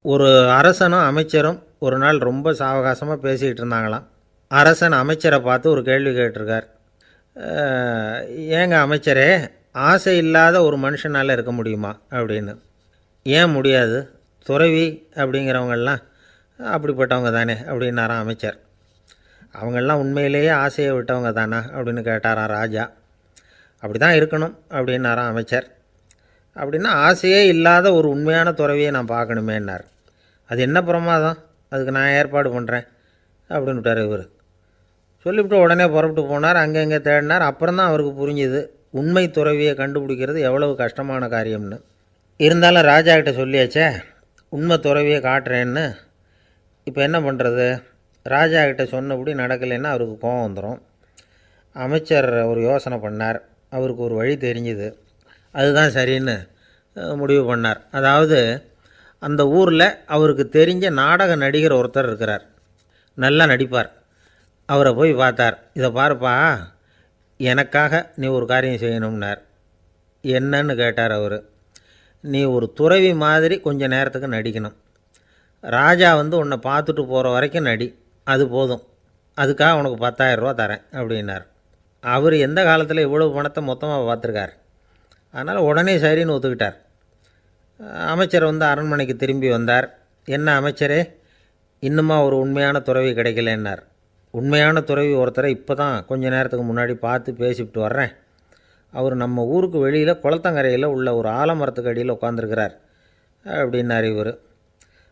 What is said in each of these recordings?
ஒரு அரசனும் அமைச்சரும் ஒரு நாள் ரொம்ப சாவகாசமாக பேசிக்கிட்டு இருந்தாங்களாம். அரசன் அமைச்சரை பார்த்து ஒரு கேள்வி கேட்டிருக்கார். ஏங்க அமைச்சரே, ஆசை இல்லாத ஒரு மனுஷனால் இருக்க முடியுமா அப்படின்னு. ஏன் முடியாது, துறவி அப்படிங்கிறவங்கெல்லாம் அப்படிப்பட்டவங்க தானே அப்படின்னாராம் அமைச்சர். அவங்கெல்லாம் உண்மையிலேயே ஆசையை விட்டவங்க தானா அப்படின்னு கேட்டாராம் ராஜா. அப்படி தான் இருக்கணும் அப்படின்னாராம் அமைச்சர். அப்படின்னா ஆசையே இல்லாத ஒரு உண்மையான துறவியை நான் பார்க்கணுமேன்னார். அது என்ன பிரமாதம், அதுக்கு நான் ஏற்பாடு பண்ணுறேன் அப்படின்னு விட்டார் இவர். சொல்லிவிட்டு உடனே புறப்பட்டு போனார். அங்கங்கே தேடினார். அப்புறம் தான் அவருக்கு புரிஞ்சுது உண்மை துறவியை கண்டுபிடிக்கிறது எவ்வளவு கஷ்டமான காரியம்னு. இருந்தாலும் ராஜா கிட்ட சொல்லியாச்சே, உண்மை துறவியை காட்டுறேன்னு. இப்போ என்ன பண்ணுறது? ராஜா கிட்ட சொன்னபடி நடக்கலைன்னா அவருக்கு கோபம் வந்துடும். அமைச்சர் ஒரு யோசனை பண்ணார். அவருக்கு ஒரு வழி தெரிஞ்சுது. அதுதான் சரின்னு முடிவு பண்ணார். அதாவது அந்த ஊரில் அவருக்கு தெரிஞ்ச நாடக நடிகர் ஒருத்தர் இருக்கிறார், நல்லா நடிப்பார். அவரை போய் பார்த்தார். இதை பாருப்பா, எனக்காக நீ ஒரு காரியம் செய்யணும்னார். என்னன்னு கேட்டார் அவர். நீ ஒரு துறவி மாதிரி கொஞ்சம் நேரத்துக்கு நடிக்கணும். ராஜா உன்னை பார்த்துட்டு போகிற வரைக்கும் நடி, அது போதும். அதுக்காக உனக்கு 10,000 ரூபா தரேன் அப்படின்னார். அவர் எந்த காலத்தில் இவ்வளவு பணத்தை மொத்தமாக பார்த்துருக்கார். அதனால் உடனே சரின்னு ஒத்துக்கிட்டார். அமைச்சர் அரண்மனைக்கு திரும்பி வந்தார். என்ன அமைச்சரே, இன்னுமா ஒரு உண்மையான துறவி கிடைக்கலன்னார். உண்மையான துறவி ஒருத்தரை இப்போ தான் கொஞ்சம் நேரத்துக்கு முன்னாடி பார்த்து பேசிவிட்டு வர்றேன். அவர் நம்ம ஊருக்கு வெளியில் குளத்தங்கரையில் உள்ள ஒரு ஆலமரத்துக்கு அடியில் உட்காந்துருக்கிறார் அப்படின்னார் இவர்.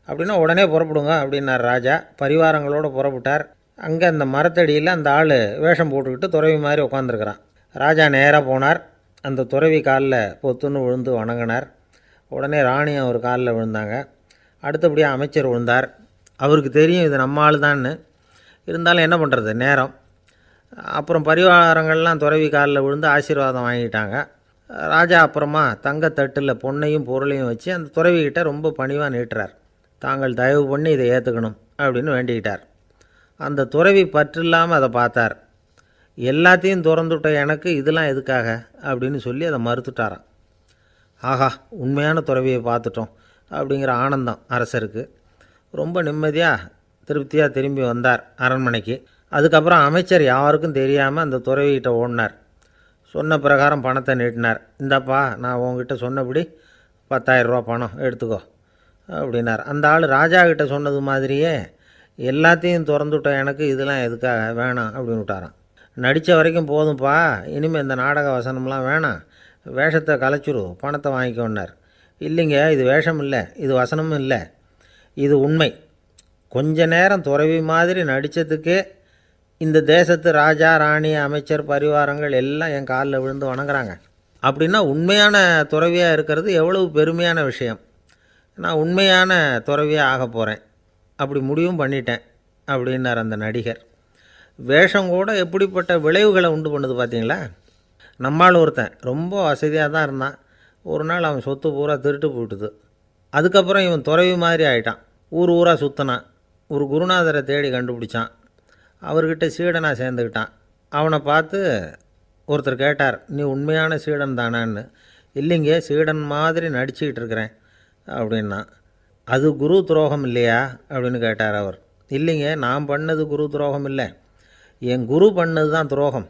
அப்படின்னா உடனே புறப்படுங்க அப்படின்னார் ராஜா. பரிவாரங்களோடு புறப்பட்டார். அங்கே அந்த மரத்தடியில் அந்த ஆள் வேஷம் போட்டுக்கிட்டு துறவி மாதிரி உட்காந்துருக்கிறான். ராஜா நேராக போனார். அந்த துறவி காலில் பொத்துன்னு விழுந்து வணங்கினார். உடனே ராணியும் அவர் காலில் விழுந்தாங்க. அடுத்தபடியாக அமைச்சர் விழுந்தார். அவருக்கு தெரியும் இது நம்ம ஆள் தான்னு. இருந்தாலும் என்ன பண்ணுறது, நேரம். அப்புறம் பரிவாரங்கள்லாம் துறவி காலில் விழுந்து ஆசீர்வாதம் வாங்கிட்டாங்க. ராஜா அப்புறமா தங்கத்தட்டில் பொன்னையும் பொருளையும் வச்சு அந்த துறவிக்கிட்ட ரொம்ப பணிவாக நீட்டுறார். தாங்கள் தயவு பண்ணி இதை ஏற்றுக்கணும் அப்படின்னு வேண்டிக்கிட்டார். அந்த துறவி பற்றில்லாமல் அதை பார்த்தார். எல்லாத்தையும் திறந்துவிட்ட எனக்கு இதெல்லாம் எதுக்காக அப்படின்னு சொல்லி அதை மறுத்துட்டாராம். ஆஹா, உண்மையான துறவியை பார்த்துட்டோம் அப்படிங்கிற ஆனந்தம் அரசருக்கு. ரொம்ப நிம்மதியாக திருப்தியாக திரும்பி வந்தார் அரண்மனைக்கு. அதுக்கப்புறம் அமைச்சர் யாருக்கும் தெரியாமல் அந்த துறவிகிட்ட ஓடினார். சொன்ன பிரகாரம் பணத்தை நீட்டினார். இந்தாப்பா, நான் உங்ககிட்ட சொன்னபடி 10,000 ரூபா பணம் எடுத்துக்கோ அப்படின்னார். அந்த ஆள் ராஜா கிட்ட சொன்னது மாதிரியே எல்லாத்தையும் திறந்துவிட்ட எனக்கு இதெல்லாம் எதுக்காக வேணாம் அப்படின்னு விட்டாராம். நடித்த வரைக்கும் போதும்ப்பா, இனிமேல் இந்த நாடக வசனம்லாம் வேணாம், வேஷத்தை கலைச்சிரு, பணத்தை வாங்கிக்கோன்னார். இல்லைங்க, இது வேஷம் இல்லை, இது வசனமும் இல்லை, இது உண்மை. கொஞ்ச நேரம் துறவி மாதிரி நடித்ததுக்கே இந்த தேசத்து ராஜா ராணி அமைச்சர் பரிவாரங்கள் எல்லாம் என் காலில் விழுந்து வணங்குறாங்க. அப்படின்னா உண்மையான துறவியாக இருக்கிறது எவ்வளவு பெருமையான விஷயம். நான் உண்மையான துறவியாக ஆக போகிறேன், அப்படி முடிவும் பண்ணிட்டேன் அப்படின்னார் அந்த நடிகர். வேஷம் கூட எப்படிப்பட்ட விளைவுகளை உண்டு பண்ணுது பார்த்தீங்களா. நம்மால் ஒருத்தன் ரொம்ப வசதியாக தான் இருந்தான். ஒரு நாள் அவன் சொத்து பூரா திருட்டு போயிட்டுது. அதுக்கப்புறம் இவன் துறவி மாதிரி ஆகிட்டான். ஊர் ஊராக சுற்றினான். ஒரு குருநாதரை தேடி கண்டுபிடிச்சான். அவர்கிட்ட சீடனாக சேர்ந்துக்கிட்டான். அவனை பார்த்து ஒருத்தர் கேட்டார், நீ உண்மையான சீடன் தானான்னு. இல்லைங்க, சீடன் மாதிரி நடிச்சுக்கிட்டு இருக்கிறேன் அப்படின்னா. அது குரு துரோகம் இல்லையா அப்படின்னு கேட்டார் அவர். இல்லைங்க, நான் பண்ணது குரு துரோகம் இல்லை, என் குரு பண்ணது தான் துரோகம்.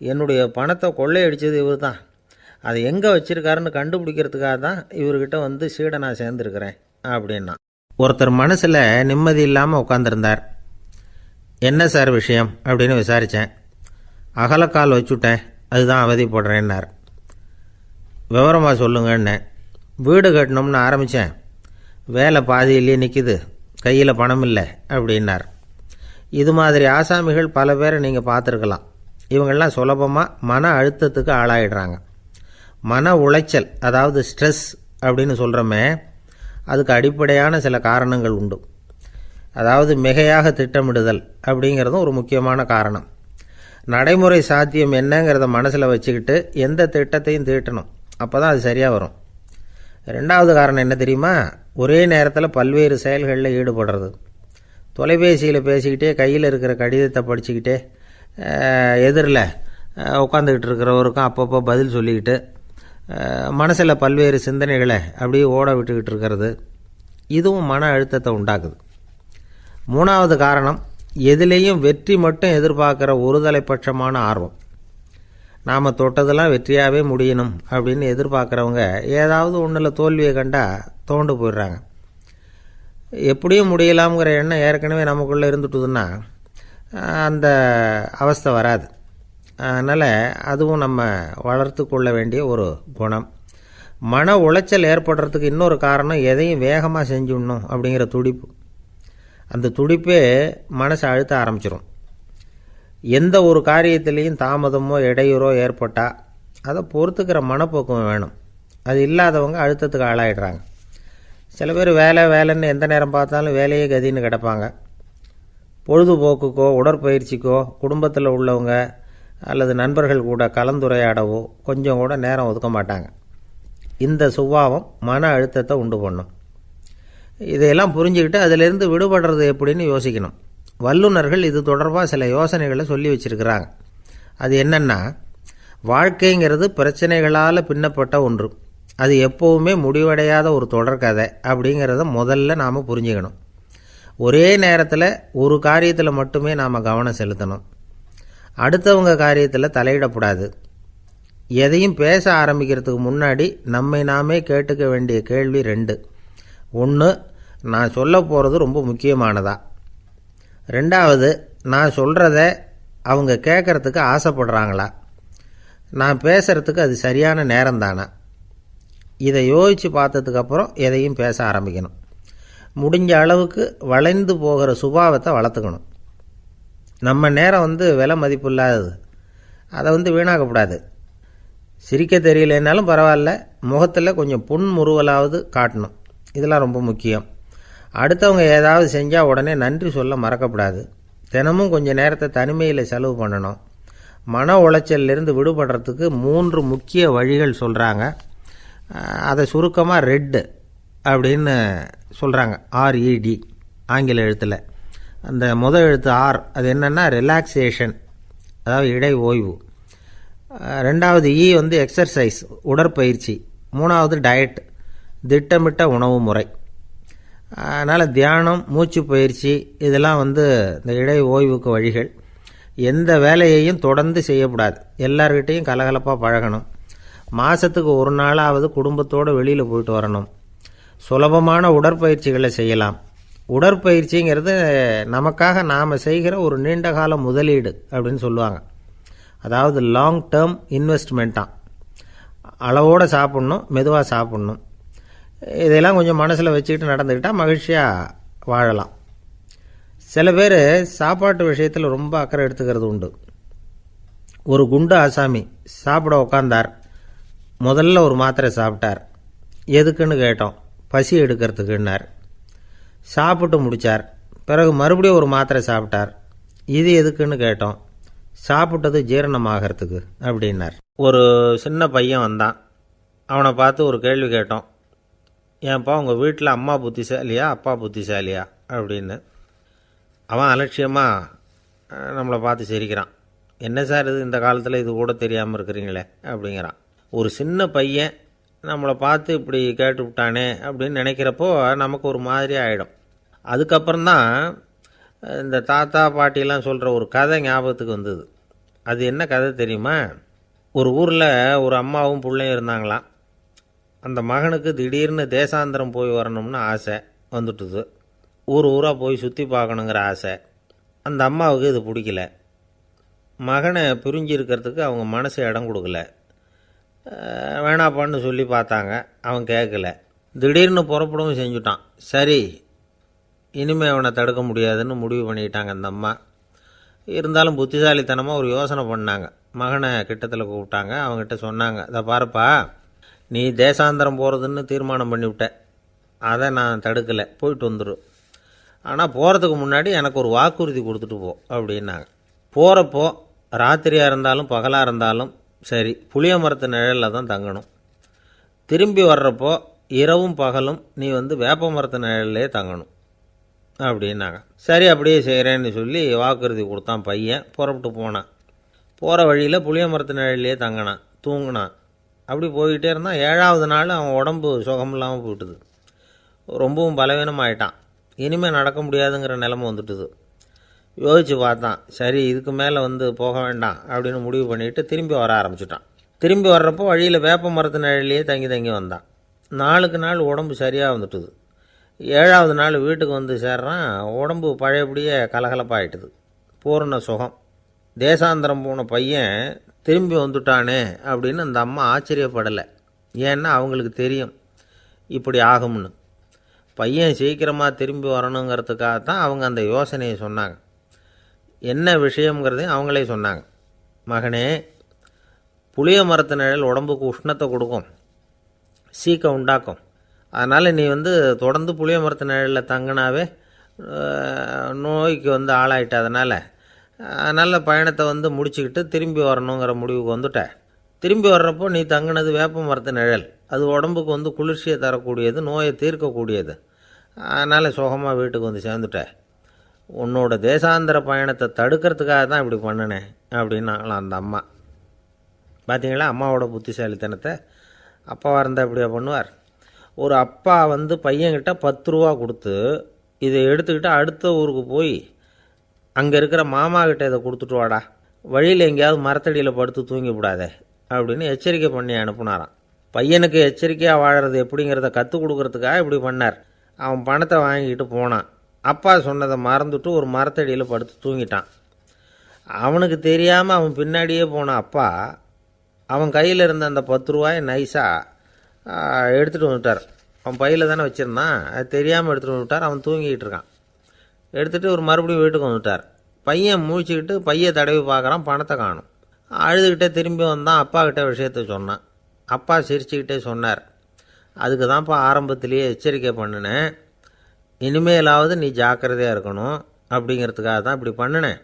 என்னுடைய பணத்தை கொள்ளையடித்தது இவர் தான். அதை எங்கே வச்சுருக்காருன்னு கண்டுபிடிக்கிறதுக்காக தான் இவர்கிட்ட சீடனாக சேர்ந்துருக்கிறேன் அப்படின்னா. ஒருத்தர் மனசில் நிம்மதி இல்லாமல் உட்காந்துருந்தார். என்ன சார் விஷயம் அப்படின்னு விசாரித்தேன். அகலக்கால் வச்சுட்டேன், அதுதான் அவதிப்படுறேன்னார். விவரமாக சொல்லுங்கன்னேன். வீடு கட்டணும்னு ஆரம்பித்தேன், வேலை பாதியிலேயே நிற்கிது, கையில் பணம் இல்லை அப்படின்னார். இது மாதிரி ஆசாமிகள் பல பேரை நீங்கள் பார்த்துருக்கலாம். இவங்கெல்லாம் சுலபமாக மன அழுத்தத்துக்கு ஆளாயிடுறாங்க. மன உளைச்சல், அதாவது ஸ்ட்ரெஸ் அப்படின்னு சொல்கிறோமே, அதுக்கு அடிப்படையான சில காரணங்கள் உண்டு. அதாவது மிகையாக திட்டமிடுதல் அப்படிங்கிறதும் ஒரு முக்கியமான காரணம். நடைமுறை சாத்தியம் என்னங்கிறத மனசில் வச்சுக்கிட்டு எந்த திட்டத்தையும் தீட்டணும், அப்போ தான் அது சரியாக வரும். ரெண்டாவது காரணம் என்ன தெரியுமா? ஒரே நேரத்தில் பல்வேறு செயல்களில் ஈடுபடுறது. தொலைபேசியில் பேசிக்கிட்டே கையில் இருக்கிற கடிதத்தை படிச்சுக்கிட்டே எதிரில் உட்காந்துக்கிட்டு இருக்கிறவருக்கும் அப்பப்போ பதில் சொல்லிக்கிட்டு மனசில் பல்வேறு சிந்தனைகளை அப்படியே ஓட விட்டுக்கிட்டு இருக்கிறது. இதுவும் மன அழுத்தத்தை உண்டாக்குது. 3வது காரணம், எதிலேயும் வெற்றி மட்டும் எதிர்பார்க்குற ஒருதலைப்பட்சமான ஆர்வம். நாம் தொட்டதெல்லாம் வெற்றியாகவே முடியணும் அப்படின்னு எதிர்பார்க்குறவங்க ஏதாவது ஒன்றில் தோல்வியை கண்டால் தோண்டு போயிடுறாங்க. எப்படியும் முடியலாம்ங்கிற எண்ணம் ஏற்கனவே நமக்குள்ளே இருந்துட்டுதுன்னா அந்த அவஸ்தை வராது. அதனால் அதுவும் நம்ம வளர்த்து கொள்ள வேண்டிய ஒரு குணம். மன உளைச்சல் ஏற்படுறதுக்கு இன்னொரு காரணம், எதையும் வேகமாக செஞ்சுடணும் அப்படிங்கிற துடிப்பு. அந்த துடிப்பே மனசை அழுத்த ஆரம்பிச்சிடும். எந்த ஒரு காரியத்திலையும் தாமதமோ இடையூறோ ஏற்பட்டால் அதை பொறுத்துக்கிற மனப்போக்கம் வேணும். அது இல்லாதவங்க அழுத்தத்துக்கு ஆளாயிடுறாங்க. சில பேர் வேலைன்னு எந்த நேரம் பார்த்தாலும் வேலையே கதின்னு கிடப்பாங்க. பொழுதுபோக்குக்கோ உடற்பயிற்சிக்கோ குடும்பத்தில் உள்ளவங்க அல்லது நண்பர்கள் கூட கலந்துரையாடவோ கொஞ்சம் கூட நேரம் ஒதுக்க மாட்டாங்க. இந்த சுபாவம் மன அழுத்தத்தை உண்டு பண்ணும். இதையெல்லாம் புரிஞ்சுக்கிட்டு அதிலிருந்து விடுபடுறது எப்படின்னு யோசிக்கணும். வல்லுநர்கள் இது தொடர்பாக சில யோசனைகளை சொல்லி வச்சுருக்கிறாங்க. அது என்னென்னா, வாழ்க்கைங்கிறது பிரச்சனைகளால் பின்னப்பட்ட ஒன்று. அது எப்போவுமே முடிவடையாத ஒரு தொடர்கதை அப்படிங்கிறத முதல்ல நாம் புரிஞ்சுக்கணும். ஒரே நேரத்தில் ஒரு காரியத்தில் மட்டுமே நாம் கவனம் செலுத்தணும். அடுத்தவங்க காரியத்தில் தலையிடக்கூடாது. எதையும் பேச ஆரம்பிக்கிறதுக்கு முன்னாடி நம்மை நாமே கேட்டுக்க வேண்டிய கேள்வி 2. 1, நான் சொல்ல போகிறது ரொம்ப முக்கியமானதா? 2வது, நான் சொல்கிறத அவங்க கேட்குறதுக்கு ஆசைப்படுறாங்களா? நான் பேசுகிறதுக்கு அது சரியான நேரம் தானா? இதை யோசித்து பார்த்ததுக்கப்புறம் எதையும் பேச ஆரம்பிக்கணும். முடிஞ்ச அளவுக்கு வளைந்து போகிற சுபாவத்தை வளர்த்துக்கணும். நம்ம நேரம் விலை மதிப்பு இல்லாதது. அதை வீணாக்கக்கூடாது. சிரிக்க தெரியலனாலும் பரவாயில்ல, முகத்தில் கொஞ்சம் புன்முறுவலாவது காட்டணும். இதெல்லாம் ரொம்ப முக்கியம். அடுத்தவங்க ஏதாவது செஞ்சால் உடனே நன்றி சொல்ல மறக்கக்கூடாது. தினமும் கொஞ்சம் நேரத்தை தனிமையில் செலவு பண்ணணும். மன உளைச்சலிருந்து விடுபடுறதுக்கு 3 முக்கிய வழிகள் சொல்கிறாங்க. அதை சுருக்கமாக ரெட் அப்படின்னு சொல்கிறாங்க. RED ஆங்கில எழுத்தில். அந்த முதல் எழுத்து R, அது என்னென்னா ரிலாக்ஸேஷன், அதாவது இடை ஓய்வு. 2வது E எக்ஸர்சைஸ், உடற்பயிற்சி. 3வது டயட், திட்டமிட்ட உணவு முறை. அதனால் தியானம், மூச்சு பயிற்சி இதெல்லாம் இந்த இடை ஓய்வுக்கு வழிகள். எந்த வேலையையும் தொடர்ந்து செய்யக்கூடாது. எல்லார்கிட்டையும் கலகலப்பாக பழகணும். மாதத்துக்கு ஒரு நாளாவது குடும்பத்தோடு வெளியில் போயிட்டு வரணும். சுலபமான உடற்பயிற்சிகளை செய்யலாம். உடற்பயிற்சிங்கிறது நமக்காக நாம் செய்கிற ஒரு நீண்டகால முதலீடு அப்படின்னு சொல்லுவாங்க. அதாவது லாங் டேர்ம் இன்வெஸ்ட்மெண்ட்டாக. அளவோடு சாப்பிட்ணும், மெதுவாக சாப்பிட்ணும். இதெல்லாம் கொஞ்சம் மனசில் வச்சுக்கிட்டு நடந்துக்கிட்டால் மகிழ்ச்சியாக வாழலாம். சில பேர் சாப்பாட்டு விஷயத்தில் ரொம்ப அக்கறை எடுத்துக்கிறது உண்டு. ஒரு குண்டு ஆசாமி சாப்பிட உக்காந்தார். முதல்ல ஒரு மாத்திரை சாப்பிட்டார். எதுக்குன்னு கேட்டோம். பசி எடுக்கிறதுக்குன்னார். சாப்பிட்டு முடித்தார். பிறகு மறுபடியும் ஒரு மாத்திரை சாப்பிட்டார். இது எதுக்குன்னு கேட்டோம். சாப்பிட்டது ஜீரணமாகறதுக்கு அப்படின்னார். ஒரு சின்ன பையன் வந்தான். அவனை பார்த்து ஒரு கேள்வி கேட்டோம். ஏன்ப்பா உங்கள் வீட்டில் அம்மா புத்திசாலியா அப்பா புத்திசாலியா அப்படின்னு. அவன் அலட்சியமாக நம்மளை பார்த்து சிரிக்கிறான். என்ன சார் இது, இந்த காலத்தில் இது கூட தெரியாமல் இருக்கிறீங்களே அப்படிங்கிறான். ஒரு சின்ன பையன் நம்மளை பார்த்து இப்படி கேட்டு விட்டானே அப்படின்னு நினைக்கிறப்போ நமக்கு ஒரு மாதிரி ஆகிடும். அதுக்கப்புறம்தான் இந்த தாத்தா பாட்டிலாம் சொல்கிற ஒரு கதை ஞாபகத்துக்கு வந்தது. அது என்ன கதை தெரியுமா? ஒரு ஊரில் ஒரு அம்மாவும் பிள்ளையும் இருந்தாங்களாம். அந்த மகனுக்கு திடீர்னு தேசாந்திரம் போய் வரணும்னு ஆசை வந்துட்டுது. ஊராக போய் சுற்றி பார்க்கணுங்கிற ஆசை. அந்த அம்மாவுக்கு இது பிடிக்கல. மகனை பிரிஞ்சு இருக்கிறதுக்கு அவங்க மனசு இடம் கொடுக்கல. வேணாப்பான்னு சொல்லி பார்த்தாங்க, அவன் கேட்கல. திடீர்னு புறப்படவும் செஞ்சுட்டான். சரி, இனிமேல் அவனை தடுக்க முடியாதுன்னு முடிவு பண்ணிட்டாங்க அந்த அம்மா. இருந்தாலும் புத்திசாலித்தனமாக ஒரு யோசனை பண்ணாங்க. மகனை கிட்டத்தில் கூப்பிட்டாங்க. அவங்ககிட்ட சொன்னாங்க, இதை பாருப்பா, நீ தேசாந்திரம் போகிறதுன்னு தீர்மானம் பண்ணிவிட்ட. அதை நான் தடுக்கலை, போயிட்டு வந்துடும். ஆனால் போகிறதுக்கு முன்னாடி எனக்கு ஒரு வாக்குறுதி கொடுத்துட்டு போ அப்படின்னாங்க. போகிறப்போ ராத்திரியாக இருந்தாலும் பகலாக இருந்தாலும் சரி, புளிய மரத்து நிழலில் தான் தங்கணும். திரும்பி வர்றப்போ இரவும் பகலும் நீ வேப்ப மரத்து நிழல்லே தங்கணும் அப்படின்னாங்க. சரி, அப்படியே செய்கிறேன்னு சொல்லி வாக்குறுதி கொடுத்தான் பையன். புறப்பட்டு போனான். போகிற வழியில் புளிய மரத்து நிழல்லே தங்கினான், தூங்கினான். அப்படி போய்கிட்டே இருந்தான். 7வது நாள் அவன் உடம்பு சுகமில்லாமல் போயிட்டுது. ரொம்பவும் பலவீனமாயிட்டான். இனிமேல் நடக்க முடியாதுங்கிற நிலைமை வந்துட்டுது. யோசித்து பார்த்தான். சரி, இதுக்கு மேலே போக வேண்டாம் அப்படின்னு முடிவு பண்ணிவிட்டு திரும்பி வர ஆரம்பிச்சிட்டான். திரும்பி வர்றப்போ வழியில் வேப்ப மரத்து நிழலையே தங்கி தங்கி வந்தான். நாளுக்கு நாள் உடம்பு சரியாக வந்துட்டுது. 7ஆவது நாள் வீட்டுக்கு சேர்றான். உடம்பு பழையபடியே கலகலப்பாயிட்டுது. பூரண சுகம். தேசாந்திரம் போன பையன் திரும்பி வந்துட்டானே அப்படின்னு அந்த அம்மா ஆச்சரியப்படலை. ஏன்னா அவங்களுக்கு தெரியும் இப்படி ஆகும்னு. பையன் சீக்கிரமாக திரும்பி வரணுங்கிறதுக்காக தான் அவங்க அந்த யோசனையை சொன்னாங்க. என்ன விஷயங்கிறதையும் அவங்களே சொன்னாங்க. மகனே, புளிய மரத்து நிழல் உடம்புக்கு உஷ்ணத்தை கொடுக்கும், சீக்கம் உண்டாக்கும். அதனால் நீ தொடர்ந்து புளிய மரத்து நிழலில் தங்கினாவே நோய்க்கு ஆளாயிட்ட. அதனால் நல்ல பயணத்தை முடிச்சுக்கிட்டு திரும்பி வரணுங்கிற முடிவுக்கு வந்துட்ட. திரும்பி வர்றப்போ நீ தங்கினது வேப்ப மரத்து நிழல். அது உடம்புக்கு குளிர்ச்சியை தரக்கூடியது, நோயை தீர்க்கக்கூடியது. அதனால் சுகமாக வீட்டுக்கு சேர்ந்துட்ட. உன்னோட தேசாந்திர பயணத்தை தடுக்கிறதுக்காக தான் இப்படி பண்ணினேன் அப்படின்னாங்களாம் அந்த அம்மா. பார்த்தீங்களா அம்மாவோட புத்திசாலித்தனத்தை? அப்பாவாக இருந்தால் இப்படியா பண்ணுவார்? ஒரு அப்பா பையன்கிட்ட 10 ரூபா கொடுத்து இதை எடுத்துக்கிட்டு அடுத்த ஊருக்கு போய் அங்கே இருக்கிற மாமா கிட்ட இதை கொடுத்துட்டு வாடா, வழியில் எங்கேயாவது மரத்தடியில் படுத்து தூங்கி விடாதே அப்படின்னு எச்சரிக்கை பண்ணி அனுப்புனாராம். பையனுக்கு எச்சரிக்கையாக வாழறது எப்படிங்கிறத கற்றுக் கொடுக்கறதுக்காக இப்படி பண்ணார். அவன் பணத்தை வாங்கிட்டு போனான். அப்பா சொன்னதை மறந்துட்டு ஒரு மரத்தடியில் படுத்து தூங்கிட்டான். அவனுக்கு தெரியாமல் அவன் பின்னாடியே போன அப்பா அவன் கையில் இருந்த அந்த 10 ரூபாயை நைஸாக எடுத்துகிட்டு வந்துட்டார். அவன் பையில் தானே வச்சுருந்தான், அது தெரியாமல் எடுத்துகிட்டு வந்துட்டார். அவன் தூங்கிக்கிட்டு இருக்கான். எடுத்துகிட்டு ஒரு மறுபடியும் வீட்டுக்கு வந்துட்டார். பையன் முழிச்சுக்கிட்டு பையை தடவி பார்க்குறான், பணத்தை காணும். அழுதுகிட்டே திரும்பி வந்தான். அப்பா கிட்ட விஷயத்த சொன்னான். அப்பா சிரிச்சுக்கிட்டே சொன்னார், அதுக்கு தான்ப்பா ஆரம்பத்திலேயே எச்சரிக்கை பண்ணினேன், இனிமேலாவது நீ ஜாக்கிரதையாக இருக்கணும் அப்படிங்கிறதுக்காக தான் இப்படி பண்ணினேன்.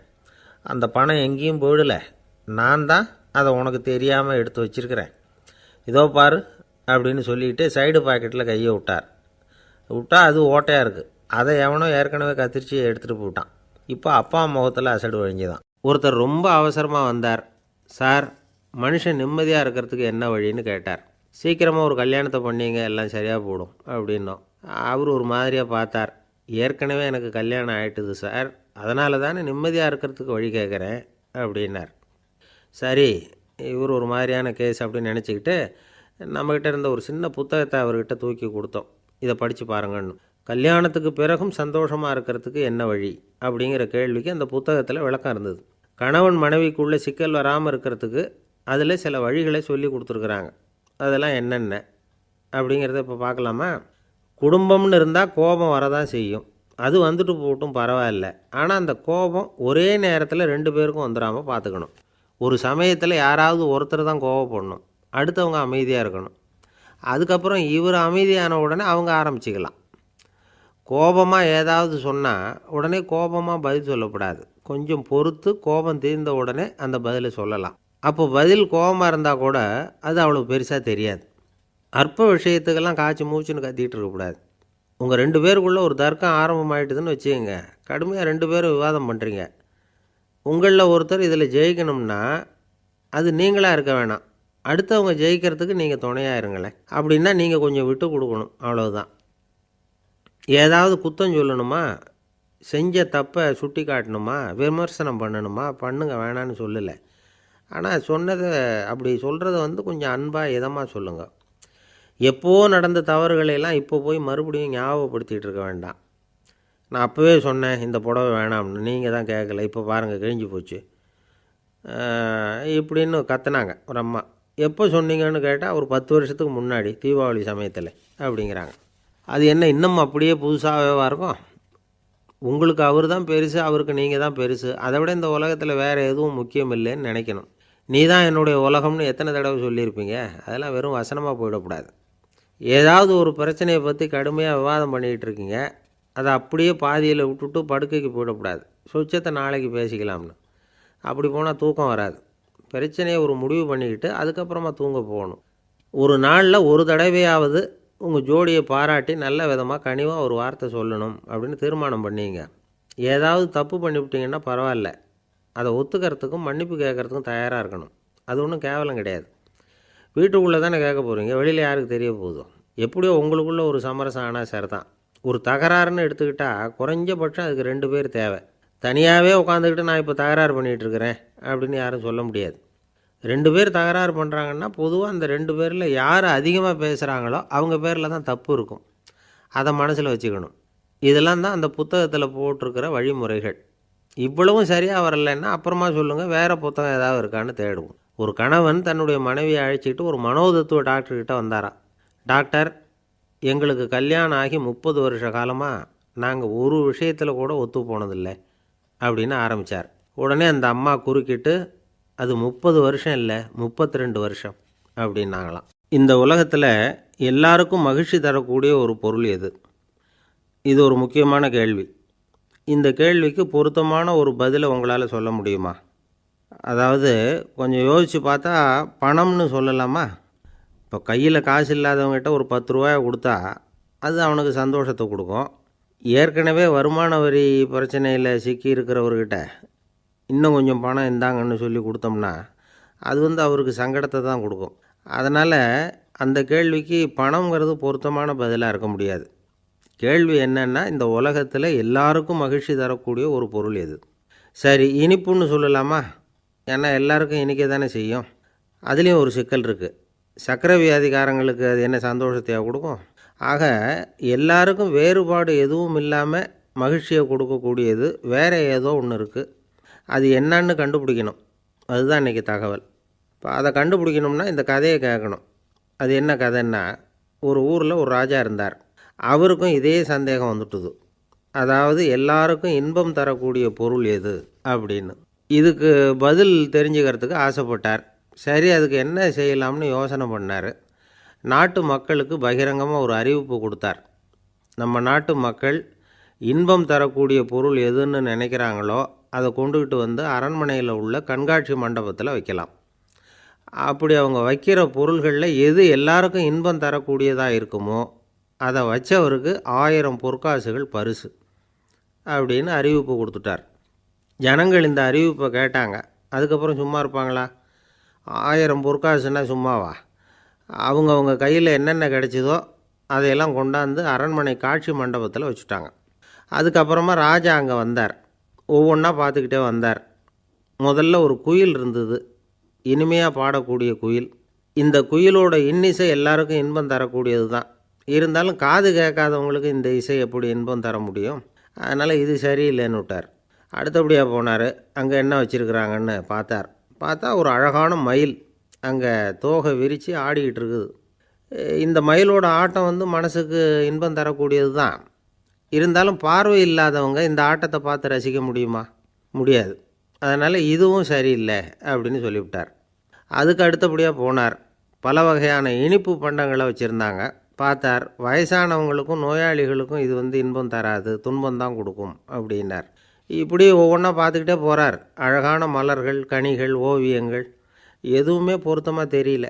அந்த பணம் எங்கேயும் போயிடலை, நான் தான் அதை உனக்கு தெரியாமல் எடுத்து வச்சிருக்கிறேன். இதோ பாரு அப்படின்னு சொல்லிட்டு சைடு பாக்கெட்டில் கையை விட்டா அது ஓட்டையாக இருக்குது. அதை எவனோ ஏற்கனவே கத்திரிச்சு எடுத்துகிட்டு போட்டான். இப்போ அப்பா முகத்தில் அசடு வழிஞ்சுதான். ஒருத்தர் ரொம்ப அவசரமாக வந்தார். சார், மனுஷன் நிம்மதியாக இருக்கிறதுக்கு என்ன வழின்னு கேட்டார். சீக்கிரமாக ஒரு கல்யாணத்தை பண்ணிங்க, எல்லாம் சரியாக போடும் அப்படின்னோம். அவர் ஒரு மாதிரியாக பார்த்தார். ஏற்கனவே எனக்கு கல்யாணம் ஆகிட்டுது சார், அதனால தானே நிம்மதியாக இருக்கிறதுக்கு வழி கேட்குறேன் அப்படின்னார். சரி, இவர் ஒரு மாதிரியான கேஸ் அப்படின்னு நினச்சிக்கிட்டு நம்மக்கிட்ட இருந்த ஒரு சின்ன புத்தகத்தை அவர்கிட்ட தூக்கி கொடுத்தோம். இதை படித்து பாருங்கன்னு. கல்யாணத்துக்கு பிறகும் சந்தோஷமாக இருக்கிறதுக்கு என்ன வழி அப்படிங்கிற கேள்விக்கு அந்த புத்தகத்தில் விளக்கம் இருந்தது. கணவன் மனைவிக்குள்ளே சிக்கல் வராமல் இருக்கிறதுக்கு அதில் சில வழிகளை சொல்லி கொடுத்துருக்குறாங்க. அதெல்லாம் என்னென்ன அப்படிங்கிறத இப்போ பார்க்கலாமா? குடும்பம்னு இருந்தால் கோபம் வரதான் செய்யும். அது வந்துட்டு போட்டும் பரவாயில்ல. ஆனால் அந்த கோபம் ஒரே நேரத்தில் 2 பேருக்கும் வந்துடாமல் பார்த்துக்கணும். ஒரு சமயத்தில் யாராவது ஒருத்தர் தான் கோபப்படணும், அடுத்தவங்க அமைதியாக இருக்கணும். அதுக்கப்புறம் இவர் அமைதியான உடனே அவங்க ஆரம்பிச்சிக்கலாம். கோபமாக ஏதாவது சொன்னால் உடனே கோபமாக பதில் சொல்லக்கூடாது. கொஞ்சம் பொறுத்து கோபம் தீர்ந்த உடனே அந்த பதிலை சொல்லலாம். அப்போ பதில் கோபமாக இருந்தால் கூட அது அவ்வளோ பெருசாக தெரியாது. அற்ப விஷயத்துக்கெல்லாம் காய்ச்சி மூச்சுன்னு கத்திக்கிட்டு இருக்கக்கூடாது. உங்கள் 2 பேருக்குள்ளே ஒரு தர்க்கம் ஆரம்பமாயிட்டுதுன்னு வச்சுக்கோங்க. கடுமையாக 2 பேரும் விவாதம் பண்ணுறீங்க. உங்களில் ஒருத்தர் இதில் ஜெயிக்கணும்னா அது நீங்களாக இருக்க வேணாம், அடுத்தவங்க ஜெயிக்கிறதுக்கு நீங்கள் துணையாக இருங்களேன். அப்படின்னா நீங்கள் கொஞ்சம் விட்டு கொடுக்கணும், அவ்வளோதான். ஏதாவது குத்தம் சொல்லணுமா, செஞ்ச தப்பை சுட்டி காட்டணுமா, விமர்சனம் பண்ணணுமா, பண்ணுங்க, வேணான்னு சொல்லலை. ஆனால் சொன்னதை அப்படி சொல்கிறத கொஞ்சம் அன்பாக இதமாக சொல்லுங்கள். எப்போது நடந்த தவறுகளையெல்லாம் இப்போ போய் மறுபடியும் ஞாபகப்படுத்திகிட்டு இருக்க வேண்டாம். நான் அப்போவே சொன்னேன் இந்த புடவை வேணாம்னு, நீங்கள் தான் கேட்கல, இப்போ பாருங்கள் கிழிஞ்சு போச்சு இப்படின்னு கத்துனாங்க ஒரு அம்மா. எப்போ சொன்னீங்கன்னு கேட்டால் ஒரு 10 வருஷத்துக்கு முன்னாடி தீபாவளி சமயத்தில் அப்படிங்கிறாங்க. அது என்ன இன்னும் அப்படியே புதுசாகவே இருக்கும்? உங்களுக்கு அவர் தான் பெருசு, அவருக்கு நீங்கள் தான் பெருசு. அதை விட இந்த உலகத்தில் வேறு எதுவும் முக்கியம் இல்லைன்னு நினைக்கணும். நீ தான் என்னுடைய உலகம்னு எத்தனை தடவை சொல்லியிருப்பீங்க? அதெல்லாம் வெறும் வசனமாக போயிடக்கூடாது. ஏதாவது ஒரு பிரச்சனையை பற்றி கடுமையாக விவாதம் பண்ணிக்கிட்டு இருக்கீங்க, அதை அப்படியே பாதியில் விட்டுட்டு படுக்கைக்கு போயிடக்கூடாது. சொச்சத்தை நாளைக்கு பேசிக்கலாம்னு. அப்படி போனால் தூக்கம் வராது. பிரச்சனையை ஒரு முடிவு பண்ணிக்கிட்டு அதுக்கப்புறமா தூங்க போகணும். ஒரு நாளில் ஒரு தடவையாவது உங்கள் ஜோடியை பாராட்டி நல்ல விதமாக கனிவாக ஒரு வார்த்தை சொல்லணும் அப்படின்னு தீர்மானம் பண்ணிங்க. ஏதாவது தப்பு பண்ணிவிட்டிங்கன்னா பரவாயில்ல, அதை ஒத்துக்கிறதுக்கும் மன்னிப்பு கேட்குறதுக்கும் தயாராக இருக்கணும். அது ஒன்றும் கேவலம் கிடையாது. வீட்டுக்குள்ளே தானே கேட்க போகிறீங்க, வெளியில் யாருக்கு தெரிய போகுதோ? எப்படியோ உங்களுக்குள்ளே ஒரு சமரசம் ஆனால் சரி தான். ஒரு தகராறுன்னு எடுத்துக்கிட்டால் குறைஞ்சபட்சம் அதுக்கு 2 பேர் தேவை. தனியாகவே உட்காந்துக்கிட்டு நான் இப்போ தகராறு பண்ணிகிட்ருக்கிறேன் அப்படின்னு யாரும் சொல்ல முடியாது. 2 பேர் தகராறு பண்ணுறாங்கன்னா பொதுவாக அந்த 2 பேரில் யார் அதிகமாக பேசுகிறாங்களோ அவங்க பேரில் தான் தப்பு இருக்கும். அதை மனசில் வச்சுக்கணும். இதெல்லாம் தான் அந்த புத்தகத்தில் போட்டிருக்கிற வழிமுறைகள். இவ்வளவும் சரியாக வரலைன்னா அப்புறமா சொல்லுங்கள், வேறு புத்தகம் ஏதாவது இருக்கான்னு தேடுவோம். ஒரு கணவன் தன்னுடைய மனைவியை அழைச்சிக்கிட்டு ஒரு மனோதத்துவ டாக்டர்கிட்ட வந்தாராம். டாக்டர், எங்களுக்கு கல்யாணம் ஆகி 30 வருஷ காலமாக நாங்கள் ஒரு விஷயத்தில் கூட ஒத்து போனதில்லை அப்படின்னு ஆரம்பித்தார். உடனே அந்த அம்மா குறுக்கிட்டு, அது 30 வருஷம் இல்லை, 32 வருஷம் அப்படின்னாங்களாம். இந்த உலகத்தில் எல்லாருக்கும் மகிழ்ச்சி தரக்கூடிய ஒரு பொருள் எது? இது ஒரு முக்கியமான கேள்வி. இந்த கேள்விக்கு பொருத்தமான ஒரு பதிலை உங்களால் சொல்ல முடியுமா? அதாவது கொஞ்சம் யோசித்து பார்த்தா பணம்னு சொல்லலாமா? இப்போ கையில் காசு இல்லாதவங்ககிட்ட ஒரு 10 ரூபாயை கொடுத்தா அது அவனுக்கு சந்தோஷத்தை கொடுக்கும். ஏற்கனவே வருமான வரி பிரச்சனையில் சிக்கி இருக்கிறவர்கிட்ட இன்னும் கொஞ்சம் பணம் இந்தாங்கன்னு சொல்லி கொடுத்தோம்னா அது அவருக்கு சங்கடத்தை தான் கொடுக்கும். அதனால் அந்த கேள்விக்கு பணங்கிறது பொருத்தமான பதிலாக இருக்க முடியாது. கேள்வி என்னென்னா, இந்த உலகத்தில் எல்லாருக்கும் மகிழ்ச்சி தரக்கூடிய ஒரு பொருள் எது? சரி, இனிப்புன்னு சொல்லலாமா? ஏன்னா எல்லாருக்கும் இனிக்க தானே செய்யும். அதுலேயும் ஒரு சிக்கல் இருக்குது. சர்க்கரை வியாதிக்காரங்களுக்கு அது என்ன சந்தோஷத்தையாக கொடுக்கும்? ஆக எல்லாருக்கும் வேறுபாடு எதுவும் இல்லாமல் மகிழ்ச்சியை கொடுக்கக்கூடியது வேறு ஏதோ ஒன்று இருக்குது. அது என்னன்னு கண்டுபிடிக்கணும். அதுதான் இன்றைக்கி தகவல். இப்போ அதை கண்டுபிடிக்கணும்னா இந்த கதையை கேட்கணும். அது என்ன கதைன்னா, ஒரு ஊரில் ஒரு ராஜா இருந்தார். அவருக்கும் இதே சந்தேகம் வந்துட்டுது. அதாவது எல்லாருக்கும் இன்பம் தரக்கூடிய பொருள் எது அப்படின்னு. இதுக்கு பதில் தெரிஞ்சுக்கிறதுக்கு ஆசைப்பட்டார். சரி, அதுக்கு என்ன செய்யலாம்னு யோசனை பண்ணார். நாட்டு மக்களுக்கு பகிரங்கமாக ஒரு அறிவிப்பு கொடுத்தார். நம்ம நாட்டு மக்கள் இன்பம் தரக்கூடிய பொருள் எதுன்னு நினைக்கிறாங்களோ அதை கொண்டுக்கிட்டு வந்து அரண்மனையில் உள்ள கண்காட்சி மண்டபத்தில் வைக்கலாம். அப்படி அவங்க வைக்கிற பொருள்களில் எது எல்லாருக்கும் இன்பம் தரக்கூடியதாக இருக்குமோ அதை வச்சவருக்கு 1000 பொற்காசுகள் பரிசு அப்படின்னு அறிவிப்பு கொடுத்துட்டார். ஜனங்கள் இந்த அறிவிப்பை கேட்டாங்க. அதுக்கப்புறம் சும்மா இருப்பாங்களா? 1000 பொற்காசுன்னா சும்மாவா? அவங்கவுங்க கையில் என்னென்ன கிடைச்சிதோ அதையெல்லாம் கொண்டாந்து அரண்மனை காட்சி மண்டபத்தில் வச்சுட்டாங்க. அதுக்கப்புறமா ராஜா அங்கே வந்தார். ஒவ்வொன்றா பார்த்துக்கிட்டே வந்தார். முதல்ல ஒரு குயில் இருந்தது, இனிமையாக பாடக்கூடிய குயில். இந்த குயிலோட இன்னிசை எல்லாருக்கும் இன்பம் தரக்கூடியது தான். இருந்தாலும் காது கேட்காதவங்களுக்கு இந்த இசை எப்படி இன்பம் தர முடியும்? அதனால் இது சரியில்லைன்னு விட்டார். அடுத்தபடியாக போனார். அங்கே என்ன வச்சுருக்குறாங்கன்னு பார்த்தா ஒரு அழகான மயில் அங்கே தோகை விரித்து ஆடிக்கிட்டு இருக்குது. இந்த மயிலோட ஆட்டம் மனசுக்கு இன்பம் தரக்கூடியது தான். இருந்தாலும் பார்வை இல்லாதவங்க இந்த ஆட்டத்தை பார்த்து ரசிக்க முடியுமா? முடியாது. அதனால் இதுவும் சரியில்லை அப்படின்னு சொல்லிவிட்டார். அதுக்கு அடுத்தபடியாக போனார். பல வகையான இனிப்பு பண்டங்களை வச்சுருந்தாங்க. பார்த்தார், வயசானவங்களுக்கும் நோயாளிகளுக்கும் இது இன்பம் தராது, துன்பம் தான் கொடுக்கும் அப்படின்னார். இப்படி ஒவ்வொன்றா பார்த்துக்கிட்டே போகிறார். அழகான மலர்கள், கனிகள், ஓவியங்கள் எதுவுமே பொருத்தமாக தெரியல.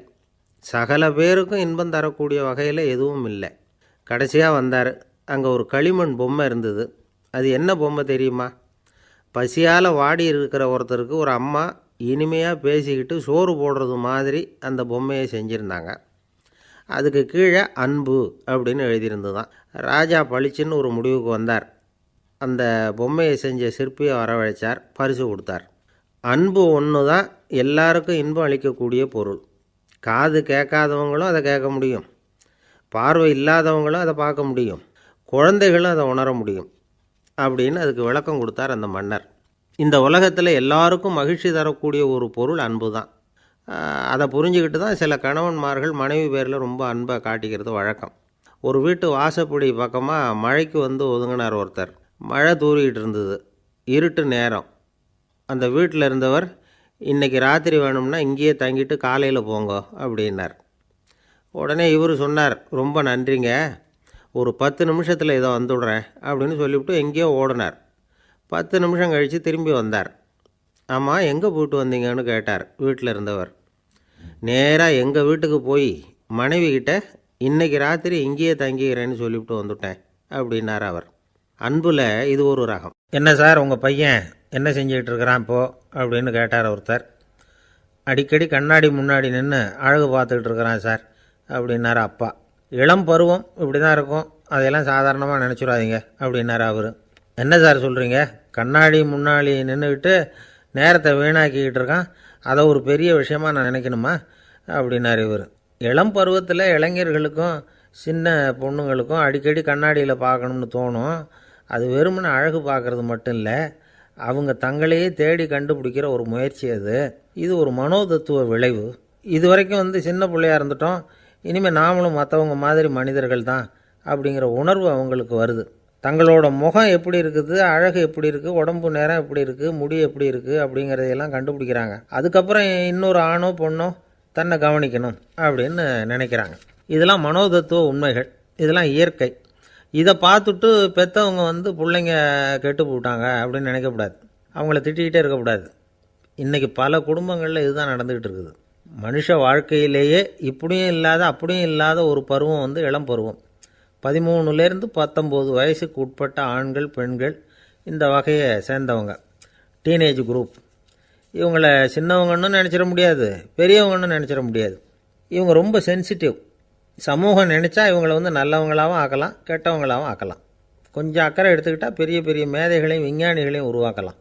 சகல பேருக்கும் இன்பம் தரக்கூடிய வகையில் எதுவும் இல்லை. கடைசியாக வந்தார். அங்கே ஒரு களிமண் பொம்மை இருந்தது. அது என்ன பொம்மை தெரியுமா? பசியால் வாடி இருக்கிற ஒருத்தருக்கு ஒரு அம்மா இனிமையாக பேசிக்கிட்டு சோறு போடுறது மாதிரி அந்த பொம்மையை செஞ்சுருந்தாங்க. அதுக்கு கீழே அன்பு அப்படின்னு எழுதியிருந்துதான். ராஜா பளிச்சுன்னு ஒரு முடிவுக்கு வந்தார். அந்த பொம்மையை செஞ்ச சிற்பியை வரவழைச்சார், பரிசு கொடுத்தார். அன்பு ஒன்று தான் எல்லாருக்கும் இன்பம் அளிக்கக்கூடிய பொருள். காது கேட்காதவங்களும் அதை கேட்க முடியும், பார்வை இல்லாதவங்களும் அதை பார்க்க முடியும், குழந்தைகளும் அதை உணர முடியும் அப்படின்னு அதுக்கு விளக்கம் கொடுத்தார் அந்த மன்னர். இந்த உலகத்தில் எல்லாருக்கும் மகிழ்ச்சி தரக்கூடிய ஒரு பொருள் அன்பு தான். அதை புரிஞ்சுக்கிட்டு தான் சில கணவன்மார்கள் மனைவி பேரில் ரொம்ப அன்பை காட்டிக்கிறது வழக்கம். ஒரு வீட்டு வாசப்படி பக்கமாக மழைக்கு ஒதுங்கினார் ஒருத்தர். மழை தூரிக்கிட்டு இருந்தது, இருட்டு நேரம். அந்த வீட்டில் இருந்தவர், இன்றைக்கி ராத்திரி வேணும்னா இங்கேயே தங்கிட்டு காலையில் போங்க அப்படின்னார். உடனே இவர் சொன்னார், ரொம்ப நன்றிங்க, ஒரு 10 நிமிஷத்தில் இதை வந்துவிடுறேன் அப்படின்னு சொல்லிவிட்டு எங்கேயோ ஓடினார். 10 நிமிஷம் கழித்து திரும்பி வந்தார். ஆமாம், எங்கே போயிட்டு வந்தீங்கன்னு கேட்டார் வீட்டில் இருந்தவர். நேராக எங்கள் வீட்டுக்கு போய் மனைவிக்கிட்ட இன்றைக்கி ராத்திரி இங்கேயே தங்கிக்கிறேன்னு சொல்லிவிட்டு வந்துட்டேன் அப்படின்னார் அவர். அன்பில் இது ஒரு ரகம். என்ன சார், உங்கள் பையன் என்ன செஞ்சுக்கிட்டு இருக்கிறான் இப்போது அப்படின்னு கேட்டார் ஒருத்தர். அடிக்கடி கண்ணாடி முன்னாடி நின்று அழகு பார்த்துக்கிட்டு இருக்கிறான் சார் அப்படின்னார் அப்பா. இளம் பருவம் இப்படி தான் இருக்கும், அதையெல்லாம் சாதாரணமாக நினச்சிடாதீங்க அப்படின்னாரு அவர். என்ன சார் சொல்கிறீங்க, கண்ணாடி முன்னாடி நின்றுக்கிட்டு நேரத்தை வீணாக்கிக்கிட்டு இருக்கான், அதை ஒரு பெரிய விஷயமாக நான் நினைக்கணுமா அப்படின்னாரு இவர். இளம் பருவத்தில் இளைஞர்களுக்கும் சின்ன பொண்ணுங்களுக்கும் அடிக்கடி கண்ணாடியில் பார்க்கணும்னு தோணும். அது வெறுமனே அழகு பார்க்குறது மட்டும் இல்லை, அவங்க தங்களையே தேடி கண்டுபிடிக்கிற ஒரு முயற்சி அது. இது ஒரு மனோதத்துவ விளைவு. இது வரைக்கும் சின்ன பிள்ளையாக இருந்துட்டோம், இனிமேல் நாமளும் மற்றவங்க மாதிரி மனிதர்கள் தான் அப்படிங்கிற உணர்வு அவங்களுக்கு வருது. தங்களோட முகம் எப்படி இருக்குது, அழகு எப்படி இருக்குது, உடம்பு நேரம் எப்படி இருக்குது, முடி எப்படி இருக்குது அப்படிங்கிறதையெல்லாம் கண்டுபிடிக்கிறாங்க. அதுக்கப்புறம் இன்னொரு ஆணோ பொண்ணோ தன்னை கவனிக்கணும் அப்படின்னு நினைக்கிறாங்க. இதெல்லாம் மனோதத்துவ உண்மைகள், இதெல்லாம் இயற்கை. இதை பார்த்துட்டு பெற்றவங்க பிள்ளைங்க கெட்டு போட்டாங்க அப்படின்னு நினைக்கக்கூடாது, அவங்கள திட்டிக்கிட்டே இருக்கக்கூடாது. இன்றைக்கி பல குடும்பங்களில் இதுதான் நடந்துக்கிட்டு இருக்குது. மனுஷ வாழ்க்கையிலேயே இப்படியும் இல்லாத அப்படியும் இல்லாத ஒரு பருவம் இளம் பருவம். 13லேருந்து 19 வயசுக்கு உட்பட்ட ஆண்கள் பெண்கள் இந்த வகையை சேர்ந்தவங்க, டீனேஜ் குரூப். இவங்களை சின்னவங்கன்னு நினச்சிட முடியாது, பெரியவங்கன்னு நினச்சிட முடியாது. இவங்க ரொம்ப சென்சிட்டிவ். சமூகம் நினச்சா இவங்களை நல்லவங்களாகவும் ஆக்கலாம், கெட்டவங்களாகவும் ஆக்கலாம். கொஞ்சம் அக்கறை எடுத்துக்கிட்டால் பெரிய பெரிய மேதைகளையும் விஞ்ஞானிகளையும் உருவாக்கலாம்.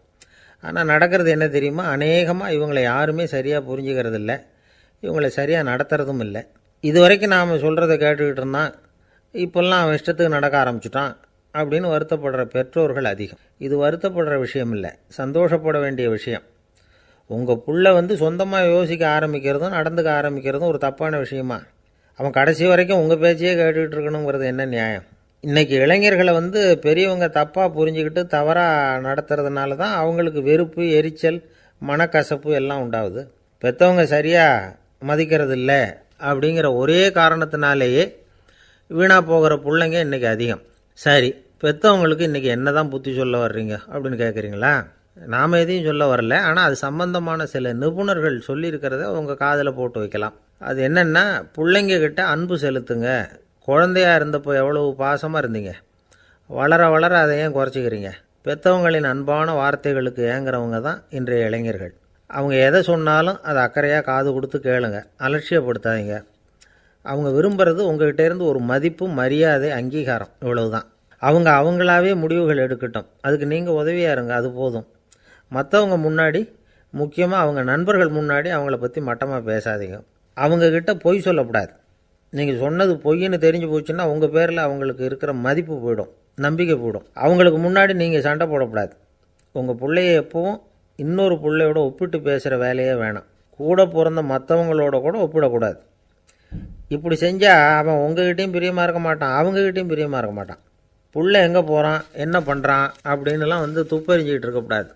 ஆனால் நடக்கிறது என்ன தெரியுமா, அநேகமாக இவங்களை யாருமே சரியாக புரிஞ்சுக்கிறது இல்லை, இவங்களை சரியாக நடத்துறதும் இல்லை. இது வரைக்கும் நாம் சொல்கிறத கேட்டுக்கிட்டு இருந்தான், இப்போல்லாம் அவன் இஷ்டத்துக்கு நடக்க ஆரம்பிச்சிட்டான் அப்படின்னு வருத்தப்படுற பெற்றோர்கள் அதிகம். இது வருத்தப்படுற விஷயம் இல்லை, சந்தோஷப்பட வேண்டிய விஷயம். உங்கள் புள்ள சொந்தமாக யோசிக்க ஆரம்பிக்கிறதும் நடந்துக்க ஆரம்பிக்கிறதும் ஒரு தப்பான விஷயமா? அவன் கடைசி வரைக்கும் உங்கள் பேச்சையே கேட்டுக்கிட்டு இருக்கணுங்கிறது என்ன நியாயம்? இன்றைக்கி இளைஞர்களை பெரியவங்க தப்பாக புரிஞ்சுக்கிட்டு தவறாக நடத்துறதுனால தான் அவங்களுக்கு வெறுப்பு, எரிச்சல், மனக்கசப்பு எல்லாம் உண்டாகுது. பெற்றவங்க சரியாக மதிக்கிறது இல்லை அப்படிங்கிற ஒரே காரணத்தினாலேயே வீணாக போகிற பிள்ளைங்க இன்றைக்கி அதிகம். சரி, பெற்றவங்களுக்கு இன்றைக்கி என்ன தான் புத்தி சொல்ல வர்றீங்க அப்படின்னு கேட்குறீங்களா? நாம் எதையும் சொல்ல வரல, ஆனால் அது சம்பந்தமான சில நிபுணர்கள் சொல்லியிருக்கிறத உங்கள் காதில் போட்டு வைக்கலாம். அது என்னென்னா, பிள்ளைங்கக்கிட்ட அன்பு செலுத்துங்க. குழந்தையாக இருந்தப்போ எவ்வளவு பாசமாக இருந்தீங்க, வளர வளர அதை ஏன் குறைச்சிக்கிறீங்க? பெற்றவங்களின் அன்பான வார்த்தைகளுக்கு ஏங்குறவங்க தான் இன்றைய இளைஞர்கள். அவங்க எதை சொன்னாலும் அதை அக்கறையாக காது கொடுத்து கேளுங்க, அலட்சியப்படுத்தாதீங்க. அவங்க விரும்புகிறது உங்கள்கிட்டேருந்து ஒரு மதிப்பு, மரியாதை, அங்கீகாரம், இவ்வளவுதான். அவங்க அவங்களாவே முடிவுகள் எடுக்கட்டும், அதுக்கு நீங்கள் உதவியாக இருங்க, அது போதும். மற்றவங்க முன்னாடி, முக்கியமாக அவங்க நண்பர்கள் முன்னாடி அவங்கள பற்றி மட்டமாக பேசாதீங்க. அவங்கக்கிட்ட பொய் சொல்லக்கூடாது. நீங்கள் சொன்னது பொய்ன்னு தெரிஞ்சு போச்சுன்னா உங்கள் பேரில் அவங்களுக்கு இருக்கிற மதிப்பு போயிடும், நம்பிக்கை போயிடும். அவங்களுக்கு முன்னாடி நீங்கள் சண்டை போடக்கூடாது. உங்கள் பிள்ளைய எப்பவும் இன்னொரு பிள்ளையோட ஒப்பிட்டு பேசுகிற வேலையே வேணாம். கூட பிறந்த மற்றவங்களோட கூட ஒப்பிடக்கூடாது. இப்படி செஞ்சால் அவன் உங்ககிட்டையும் பிரியமாக இருக்க மாட்டான், அவங்ககிட்டையும் பிரியமாக இருக்க மாட்டான். புள்ள எங்கே போகிறான், என்ன பண்ணுறான் அப்படின்னுலாம் துப்பறிஞ்சிக்கிட்டு இருக்கக்கூடாது.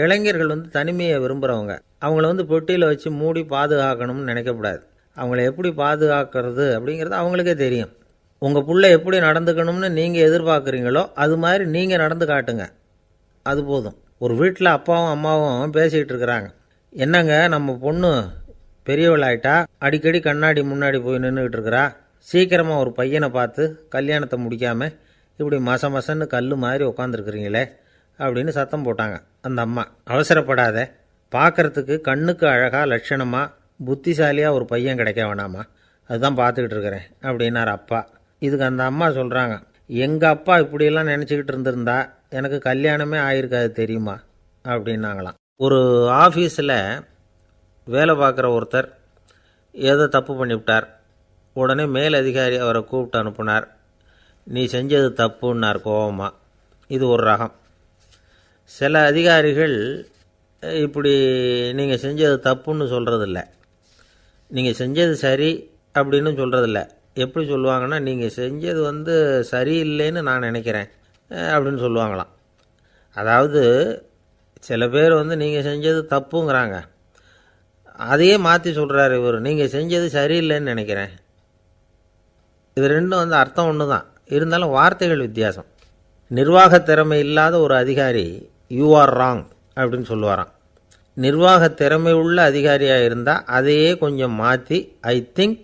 இளைஞர்கள் தனிமையை விரும்புகிறவங்க. அவங்கள பெட்டியில் வச்சு மூடி பாதுகாக்கணும்னு நினைக்கக்கூடாது. அவங்கள எப்படி பாதுகாக்கிறது அப்படிங்கிறது அவங்களுக்கே தெரியும். உங்கள் புள்ள எப்படி நடந்துக்கணும்னு நீங்கள் எதிர்பார்க்குறீங்களோ அது மாதிரி நீங்கள் நடந்து காட்டுங்க, அது போதும். ஒரு வீட்டில் அப்பாவும் அம்மாவும் பேசிக்கிட்டு இருக்கிறாங்க. என்னங்க, நம்ம பொண்ணு பெரியவளாயிட்டா, அடிக்கடி கண்ணாடி முன்னாடி போய் நின்றுக்கிட்டு இருக்கிறா, சீக்கிரமாக ஒரு பையனை பார்த்து கல்யாணத்தை முடிக்காமல் இப்படி மசன்னு கல் மாதிரி உட்காந்துருக்குறீங்களே அப்படின்னு சத்தம் போட்டாங்க அந்த அம்மா. அவசரப்படாத, பார்க்குறதுக்கு கண்ணுக்கு அழகாக லட்சணமாக புத்திசாலியாக ஒரு பையன் கிடைக்க வேணாமா, அதுதான் பார்த்துக்கிட்டு இருக்கிறேன் அப்படின்னார் அப்பா. இதுக்கு அந்த அம்மா சொல்கிறாங்க, எங்கள் அப்பா இப்படியெல்லாம் நினச்சிக்கிட்டு இருந்திருந்தா எனக்கு கல்யாணமே ஆயிருக்காது தெரியுமா அப்படின்னாங்களாம். ஒரு ஆஃபீஸில் வேலை பார்க்குற ஒருத்தர் ஏதோ தப்பு பண்ணிவிட்டார். உடனே மேல் அதிகாரி அவரை கூப்பிட்டு அனுப்புனார். நீ செஞ்சது தப்புன்னார் கோபமாக. இது ஒரு ரகம். சில அதிகாரிகள் இப்படி நீங்கள் செஞ்சது தப்புன்னு சொல்கிறதில்ல, நீங்கள் செஞ்சது சரி அப்படின்னு சொல்கிறதில்ல. எப்படி சொல்லுவாங்கன்னா, நீங்கள் செஞ்சது சரியில்லைன்னு நான் நினைக்கிறேன் அப்படின்னு சொல்லுவாங்களாம். அதாவது சில பேர் நீங்கள் செஞ்சது தப்புங்கிறாங்க, அதையே மாற்றி சொல்கிறார் இவர், நீங்கள் செஞ்சது சரியில்லைன்னு நினைக்கிறேன். இது ரெண்டும் அர்த்தம் ஒன்று தான், இருந்தாலும் வார்த்தைகள் வித்தியாசம். நிர்வாக திறமை இல்லாத ஒரு அதிகாரி யூ ஆர் ராங் அப்படின்னு சொல்லுவாராம். நிர்வாக திறமை உள்ள அதிகாரியாக இருந்தால் அதையே கொஞ்சம் மாற்றி I think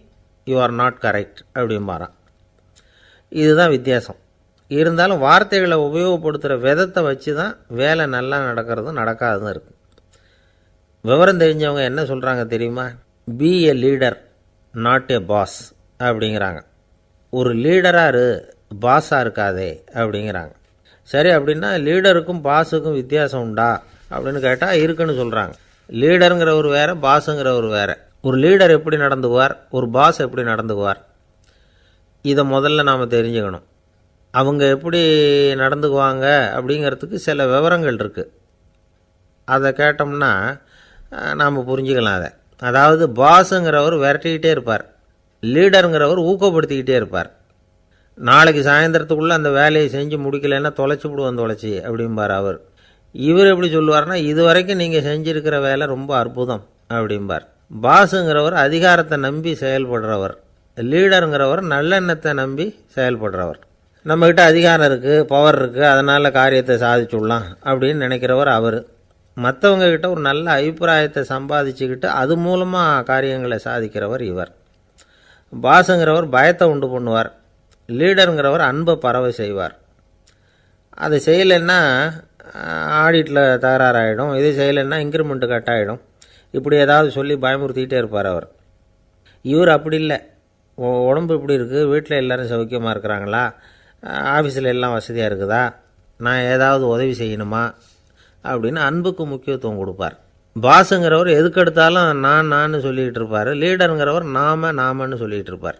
you are not correct அப்படிம்பாராம். இதுதான் வித்தியாசம். இருந்தாலும் வார்த்தைகளை உபயோகப்படுத்துகிற விதத்தை வச்சு தான் வேலை நல்லா நடக்கிறதும் நடக்காததும் இருக்குது. விவரம் தெரிஞ்சவங்க என்ன சொல்கிறாங்க தெரியுமா? Be a leader not a boss அப்படிங்கிறாங்க. ஒரு லீடராக இரு, பாஸாக இருக்காதே அப்படிங்கிறாங்க. சரி, அப்படின்னா லீடருக்கும் பாஸுக்கும் வித்தியாசம் உண்டா அப்படின்னு கேட்டால் இருக்குன்னு சொல்கிறாங்க. லீடருங்கிறவர் வேறு, பாஸுங்கிறவர் வேறு. ஒரு லீடர் எப்படி நடந்துக்குவார், ஒரு பாஸ் எப்படி நடந்துக்குவார், இதை முதல்ல நாம் தெரிஞ்சுக்கணும். அவங்க எப்படி நடந்துக்குவாங்க அப்படிங்கிறதுக்கு சில விவரங்கள் இருக்குது. அதை கேட்டோம்னா நாம் புரிஞ்சுக்கலாம் அதை. அதாவது பாஸுங்கிறவர் விரட்டிக்கிட்டே இருப்பார், லீடருங்கிறவர் ஊக்கப்படுத்திக்கிட்டே இருப்பார். நாளைக்கு சாயந்தரத்துக்குள்ளே அந்த வேலையை செஞ்சு முடிக்கலைன்னா தொலைச்சி விடுவோம் தொலைச்சி அப்படிம்பார் அவர். இவர் எப்படி சொல்லுவார்னா, இது வரைக்கும் நீங்கள் செஞ்சுருக்கிற வேலை ரொம்ப அற்புதம் அப்படிம்பார். பாஸுங்கிறவர் அதிகாரத்தை நம்பி செயல்படுறவர், லீடருங்கிறவர் நல்லெண்ணத்தை நம்பி செயல்படுறவர். நம்மக்கிட்ட அதிகாரம் இருக்குது, பவர் இருக்குது, அதனால் காரியத்தை சாதிச்சுடலாம் அப்படின்னு நினைக்கிறவர் அவர். மற்றவங்கக்கிட்ட ஒரு நல்ல அபிப்பிராயத்தை சம்பாதிச்சுக்கிட்டு அது மூலமாக காரியங்களை சாதிக்கிறவர் இவர். பாஸுங்கிறவர் பயத்தை உண்டு பண்ணுவார், லீடருங்கிறவர் அன்பை பரவ செய்வார். அதை செய்யலைன்னா ஆடிட்டில் தகராறாயிடும், இது செய்யலைன்னா இன்க்ரிமெண்ட்டு கட் ஆகிடும், இப்படி ஏதாவது சொல்லி பயமுறுத்திக்கிட்டே இருப்பார் அவர். இவர் அப்படி இல்லை. உடம்பு இப்படி இருக்குது, வீட்டில் எல்லோரும் சௌக்கியமாக இருக்கிறாங்களா, ஆஃபீஸில் எல்லாம் வசதியாக இருக்குதா, நான் ஏதாவது உதவி செய்யணுமா அப்படின்னு அன்புக்கு முக்கியத்துவம் கொடுப்பார். பாஸுங்கிறவர் எதுக்கெடுத்தாலும் நான் சொல்லிகிட்டு இருப்பார், லீடருங்கிறவர் நாமன்னு சொல்லிகிட்டு இருப்பார்.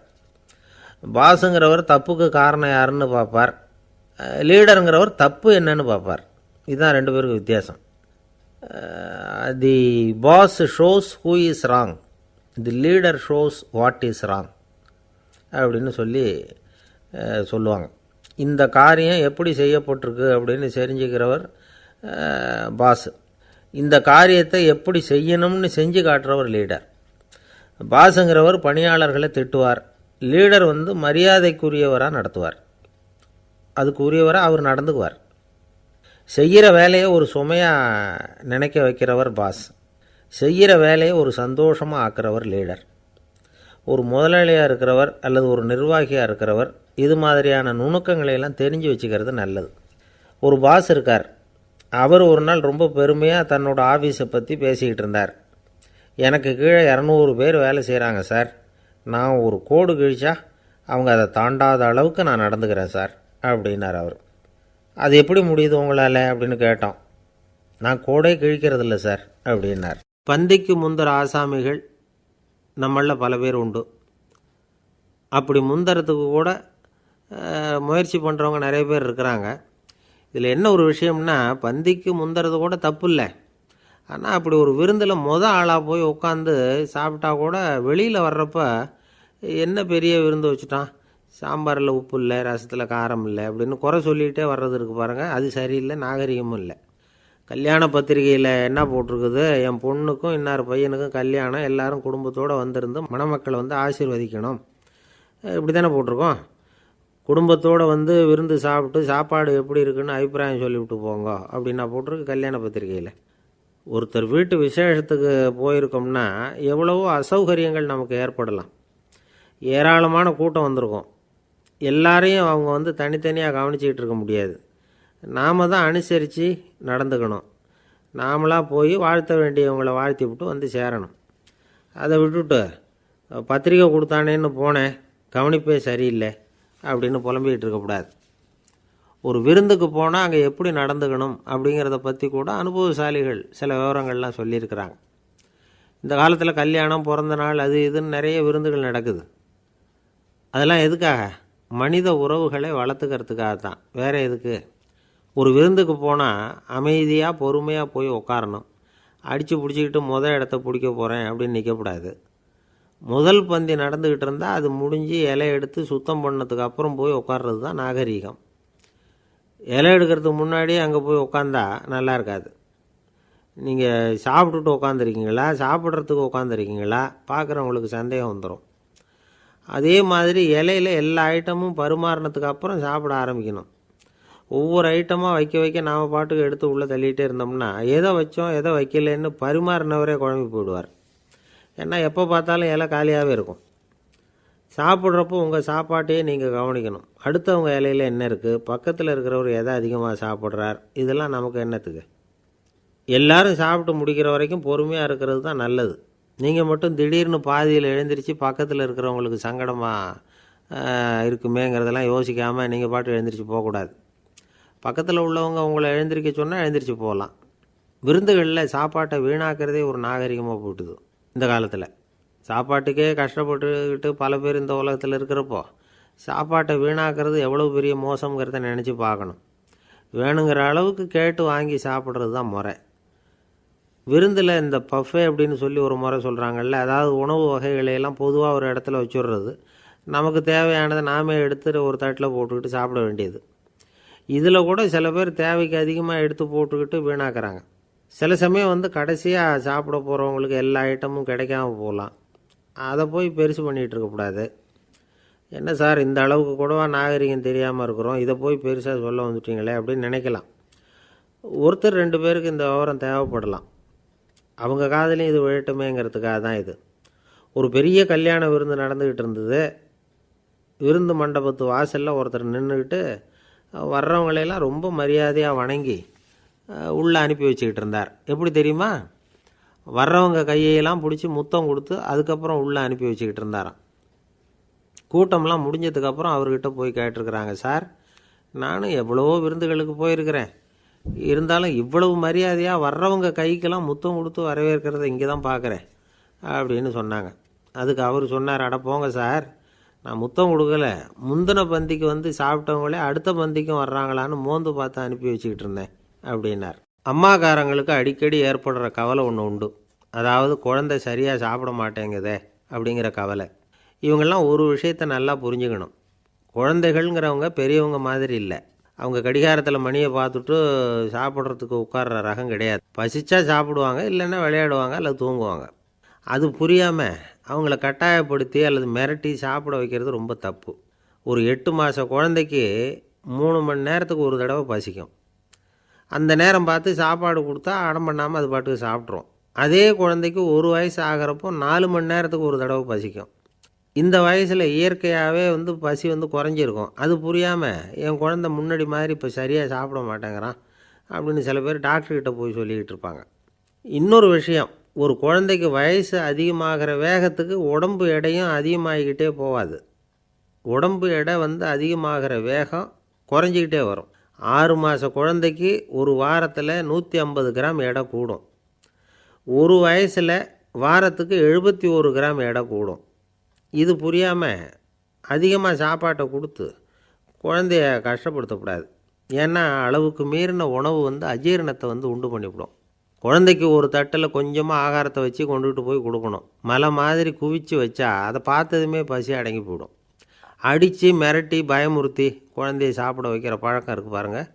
பாஸுங்கிறவர் தப்புக்கு காரணம் யாருன்னு பார்ப்பார், லீடருங்கிறவர் தப்பு என்னன்னு பார்ப்பார். இதுதான் ரெண்டு பேருக்கு வித்தியாசம். The boss shows who is wrong, the leader shows what is wrong அப்படின்னு சொல்லுவாங்க. இந்த காரியம் எப்படி செய்யப்பட்டிருக்கு அப்படின்னு தெரிஞ்சுக்கிறவர் பாஸ். இந்த காரியத்தை எப்படி செய்யணும்னு செஞ்சு காட்டுறவர் லீடர். பாஸுங்கிறவர் பணியாளர்களை திட்டுவார், லீடர் மரியாதைக்குரியவராக நடத்துவார், அதுக்குரியவராக அவர் நடந்துக்குவார். செய்கிற வேலையை ஒரு சுமையாக நினைக்க வைக்கிறவர் பாஸ், செய்கிற வேலையை ஒரு சந்தோஷமாக ஆக்கிறவர் லீடர். ஒரு முதலாளியாக இருக்கிறவர் அல்லது ஒரு நிர்வாகியாக இருக்கிறவர் இது மாதிரியான நுணுக்கங்களையெல்லாம் தெரிஞ்சு வச்சுக்கிறது நல்லது. ஒரு பாஸ் இருக்கார், அவர் ஒரு நாள் ரொம்ப பெருமையாக தன்னோட ஆஃபீஸை பற்றி பேசிக்கிட்டு இருந்தார். எனக்கு கீழே 200 பேர் வேலை செய்கிறாங்க சார், நான் ஒரு கோடு கிழிச்சா அவங்க அதை தாண்டாத அளவுக்கு நான் நடந்துக்கிறேன் சார் அப்படின்னார் அவர். அது எப்படி முடியுது உங்களால் அப்படின்னு கேட்டோம். நான் கோடே கிழிக்கிறதில்ல சார் அப்படின்னார். பந்திக்கு முந்தர ஆசாமிகள் நம்மளில் பல பேர் உண்டு. அப்படி முந்தறதுக்கு கூட முயற்சி பண்ணுறவங்க நிறைய பேர் இருக்கிறாங்க. இதில் என்ன ஒரு விஷயம்னா, பந்திக்கு முந்துறது கூட தப்பு இல்லை. ஆனால் அப்படி ஒரு விருந்தில் ஆளாக போய் உட்காந்து சாப்பிட்டா கூட வெளியில் வர்றப்ப என்ன பெரிய விருந்து வச்சுட்டான், சாம்பாரில் உப்பு இல்லை, ரசத்தில் காரம் இல்லை அப்படின்னு குறை சொல்லிகிட்டே வர்றது இருக்குது பாருங்கள், அது சரியில்லை, நாகரிகமும் இல்லை. கல்யாண பத்திரிகையில் என்ன போட்டிருக்குது, என் பொண்ணுக்கும் இன்னார் பையனுக்கும் கல்யாணம், எல்லாரும் குடும்பத்தோடு வந்திருந்து மணமக்களை ஆசீர்வதிக்கணும், இப்படி தானே போட்டிருக்கோம். குடும்பத்தோடு விருந்து சாப்பிட்டு சாப்பாடு எப்படி இருக்குன்னு அபிப்பிராயம் சொல்லிவிட்டு போங்க அப்படின்னா போட்டிருக்கு கல்யாண பத்திரிகையில். ஒருத்தர் வீட்டு விசேஷத்துக்கு போயிருக்கோம்னா எவ்வளவோ அசௌகரியங்கள் நமக்கு ஏற்படலாம். ஏராளமான கூட்டம் வந்திருக்கும், எல்லாரையும் அவங்க தனித்தனியாக கவனிச்சிக்கிட்டு இருக்க முடியாது. நாம் தான் அனுசரித்து நடந்துக்கணும். நாமளாக போய் வாழ்த்த வேண்டியவங்களை வாழ்த்தி விட்டு சேரணும். அதை விட்டுட்டு பத்திரிக்கை கொடுத்தானேன்னு போனேன், கவனிப்பே சரியில்லை அப்படின்னு புலம்பிக்கிட்டு இருக்கக்கூடாது. ஒரு விருந்துக்கு போனால் அங்கே எப்படி நடந்துக்கணும் அப்படிங்கிறத பற்றி கூட அனுபவசாலிகள் சில விவரங்கள்லாம் சொல்லியிருக்கிறாங்க. இந்த காலத்தில் கல்யாணம், பிறந்த நாள், அது இதுன்னு நிறைய விருந்துகள் நடக்குது. அதெல்லாம் எதுக்காக? மனித உறவுகளை வளர்த்துக்கிறதுக்காக தான், வேறு எதுக்கு? ஒரு விருந்துக்கு போனால் அமைதியாக பொறுமையாக போய் உட்காரணும். அடித்து பிடிச்சிக்கிட்டு இடத்த பிடிக்க போகிறேன் அப்படின்னு நிற்கக்கூடாது. முதல் பந்தி நடந்துக்கிட்டு இருந்தால் அது முடிஞ்சு இலை எடுத்து சுத்தம் பண்ணதுக்கு அப்புறம் போய் உட்கார்றது தான் நாகரீகம். இலை எடுக்கிறதுக்கு முன்னாடியே அங்கே போய் உட்காந்தா நல்லா இருக்காது. நீங்கள் சாப்பிட்டுட்டு உட்காந்துருக்கீங்களா, சாப்பிட்றதுக்கு உட்காந்துருக்கீங்களா, பார்க்குறவங்களுக்கு சந்தேகம் வந்துடும். அதே மாதிரி இலையில் எல்லா ஐட்டமும் பரிமாறினதுக்கு அப்புறம் சாப்பிட ஆரம்பிக்கணும். ஒவ்வொரு ஐட்டமாக வைக்க நாம் பாட்டுக்கு எடுத்து உள்ளே தள்ளிகிட்டே இருந்தோம்னா எதை வச்சோம் எதை வைக்கலன்னு பரிமாறினவரே குழம்பி போயிடுவார். ஏன்னா எப்போ பார்த்தாலும் இலை காலியாகவே இருக்கும். சாப்பிட்றப்போ உங்கள் சாப்பாட்டையே நீங்கள் கவனிக்கணும். அடுத்தவங்க இலையில் என்ன இருக்குது, பக்கத்தில் இருக்கிறவர் எதை அதிகமாக சாப்பிட்றார், இதெல்லாம் நமக்கு என்னத்துக்கு? எல்லாரும் சாப்பிட்டு முடிக்கிற வரைக்கும் பொறுமையாக இருக்கிறது தான் நல்லது. நீங்கள் மட்டும் திடீர்னு பாதியில் எழுந்திரிச்சு பக்கத்தில் இருக்கிறவங்களுக்கு சங்கடமாக இருக்குமேங்கிறதெல்லாம் யோசிக்காமல் நீங்கள் பாட்டு எழுந்திரிச்சு போகக்கூடாது. பக்கத்தில் உள்ளவங்க உங்களை எழுந்திரிக்க சொன்னால் எழுந்திரிச்சு போகலாம். விருந்துகளில் சாப்பாட்டை வீணாக்கிறதே ஒரு நாகரிகமாக போட்டுது இந்த காலத்தில். சாப்பாட்டுக்கே கஷ்டப்பட்டுக்கிட்டு பல பேர் இந்த உலகத்தில் இருக்கிறப்போ சாப்பாட்டை வீணாக்கிறது எவ்வளோ பெரிய மோசங்கிறத நினச்சி பார்க்கணும். வேணுங்கிற அளவுக்கு கேட்டு வாங்கி சாப்பிட்றது தான் முறை. விருந்தில் இந்த பஃபே அப்படின்னு சொல்லி ஒரு முறை சொல்கிறாங்கல்ல, அதாவது உணவு வகைகளையெல்லாம் பொதுவாக ஒரு இடத்துல வச்சுடுறது, நமக்கு தேவையானதை நாமே எடுத்து ஒரு தட்டில் போட்டுக்கிட்டு சாப்பிட வேண்டியது. இதில் கூட சில பேர் தேவைக்கு அதிகமாக எடுத்து போட்டுக்கிட்டு வீணாக்குறாங்க. சில சமயம் கடைசியாக சாப்பிட போகிறவங்களுக்கு எல்லா ஐட்டமும் கிடைக்காம போகலாம். அதை போய் பெருசு பண்ணிகிட்டு இருக்கக்கூடாது. என்ன சார் இந்த அளவுக்கு கூடவா நாகரிகம் தெரியாமல் இருக்கிறோம், இதை போய் பெருசாக சொல்ல வந்துட்டீங்களே அப்படின்னு நினைக்கலாம். ஒருத்தர் 2 பேருக்கு இந்த விவரம் தேவைப்படலாம். அவங்க காதலையும் இது விழட்டுமேங்கிறதுக்காக தான் இது. ஒரு பெரிய கல்யாண விருந்து நடந்துக்கிட்டு இருந்தது. விருந்து மண்டபத்து வாசலில் ஒருத்தர் நின்றுக்கிட்டு வர்றவங்களையெல்லாம் ரொம்ப மரியாதையாக வணங்கி உள்ளே அனுப்பி வச்சுக்கிட்டு இருந்தார். எப்படி தெரியுமா? வர்றவங்க கையெல்லாம் பிடிச்சி முத்தம் கொடுத்து அதுக்கப்புறம் உள்ளே அனுப்பி வச்சுக்கிட்டு இருந்தாராம். கூட்டம்லாம் முடிஞ்சதுக்கப்புறம் அவர்கிட்ட போய் கேட்டிருக்கிறாங்க, சார் நானும் எவ்வளவோ விருந்துகளுக்கு போயிருக்கிறேன், இருந்தாலும் இவ்வளவு மரியாதையாக வர்றவங்க கைக்கெல்லாம் முத்தம் கொடுத்து வரவேற்கிறத இங்கே தான் பார்க்குறேன் அப்படின்னு சொன்னாங்க. அதுக்கு அவர் சொன்னார், அட போங்க சார், நான் முத்தம் கொடுக்கல, முந்தின பந்திக்கு சாப்பிட்டவங்களே அடுத்த பந்திக்கும் வர்றாங்களான்னு மோந்து பார்த்து அனுப்பி வச்சுக்கிட்டு இருந்தேன் அப்படின்னார். அம்மாக்காரங்களுக்கு அடிக்கடி ஏற்படுற கவலை ஒன்று உண்டு. அதாவது குழந்தை சரியாக சாப்பிட மாட்டேங்குதே அப்படிங்கிற கவலை. இவங்கெல்லாம் ஒரு விஷயத்தை நல்லா புரிஞ்சுக்கணும். குழந்தைகள்ங்கிறவங்க பெரியவங்க மாதிரி இல்லை. அவங்க கடிகாரத்தில் மணியை பார்த்துட்டு சாப்பிட்றதுக்கு உட்கார்ற ரகம் கிடையாது. பசிச்சா சாப்பிடுவாங்க, இல்லைன்னா விளையாடுவாங்க அல்லது தூங்குவாங்க. அது புரியாமல் அவங்கள கட்டாயப்படுத்தி அல்லது மிரட்டி சாப்பிட வைக்கிறது ரொம்ப தப்பு. ஒரு 8 மாத குழந்தைக்கு 3 மணி நேரத்துக்கு ஒரு தடவை பசிக்கும். அந்த நேரம் பார்த்து சாப்பாடு கொடுத்தா அடம் பண்ணாமல் அது பாட்டுக்கு சாப்பிட்றோம். அதே குழந்தைக்கு 1 வயசு ஆகிறப்போ 4 மணி நேரத்துக்கு ஒரு தடவை பசிக்கும். இந்த வயசில் இயற்கையாகவே பசி குறைஞ்சிருக்கும். அது புரியாமல் என் குழந்தை முன்னாடி மாதிரி இப்போ சரியாக சாப்பிட மாட்டேங்கிறான் அப்படின்னு சில பேர் டாக்டர்கிட்ட போய் சொல்லிக்கிட்டு இருப்பாங்க. இன்னொரு விஷயம், ஒரு குழந்தைக்கு வயசு அதிகமாகிற வேகத்துக்கு உடம்பு எடையும் அதிகமாகிக்கிட்டே போகாது. உடம்பு எடை அதிகமாகிற வேகம் குறைஞ்சிக்கிட்டே வரும். 6 மாத குழந்தைக்கு ஒரு வாரத்தில் 150 கிராம் எடை கூடும். ஒரு வயசில் வாரத்துக்கு 71 கிராம் எடை கூடும். இது புரியாமல் அதிகமாக சாப்பாட்டை கொடுத்து குழந்தைய கஷ்டப்படுத்தக்கூடாது. ஏன்னா அளவுக்கு மீறின உணவு அஜீரணத்தை உண்டு பண்ணிவிடும். குழந்தைக்கு ஒரு தட்டில் கொஞ்சமாக ஆகாரத்தை வச்சு கொண்டுகிட்டு போய் கொடுக்கணும். மலை மாதிரி குவிச்சு வச்சா அதை பார்த்ததுமே பசி அடங்கி போயிடும். அடித்து மிரட்டி பயமுறுத்தி குழந்தைய சாப்பிட வைக்கிற பழக்கம் இருக்குது பாருங்கள்,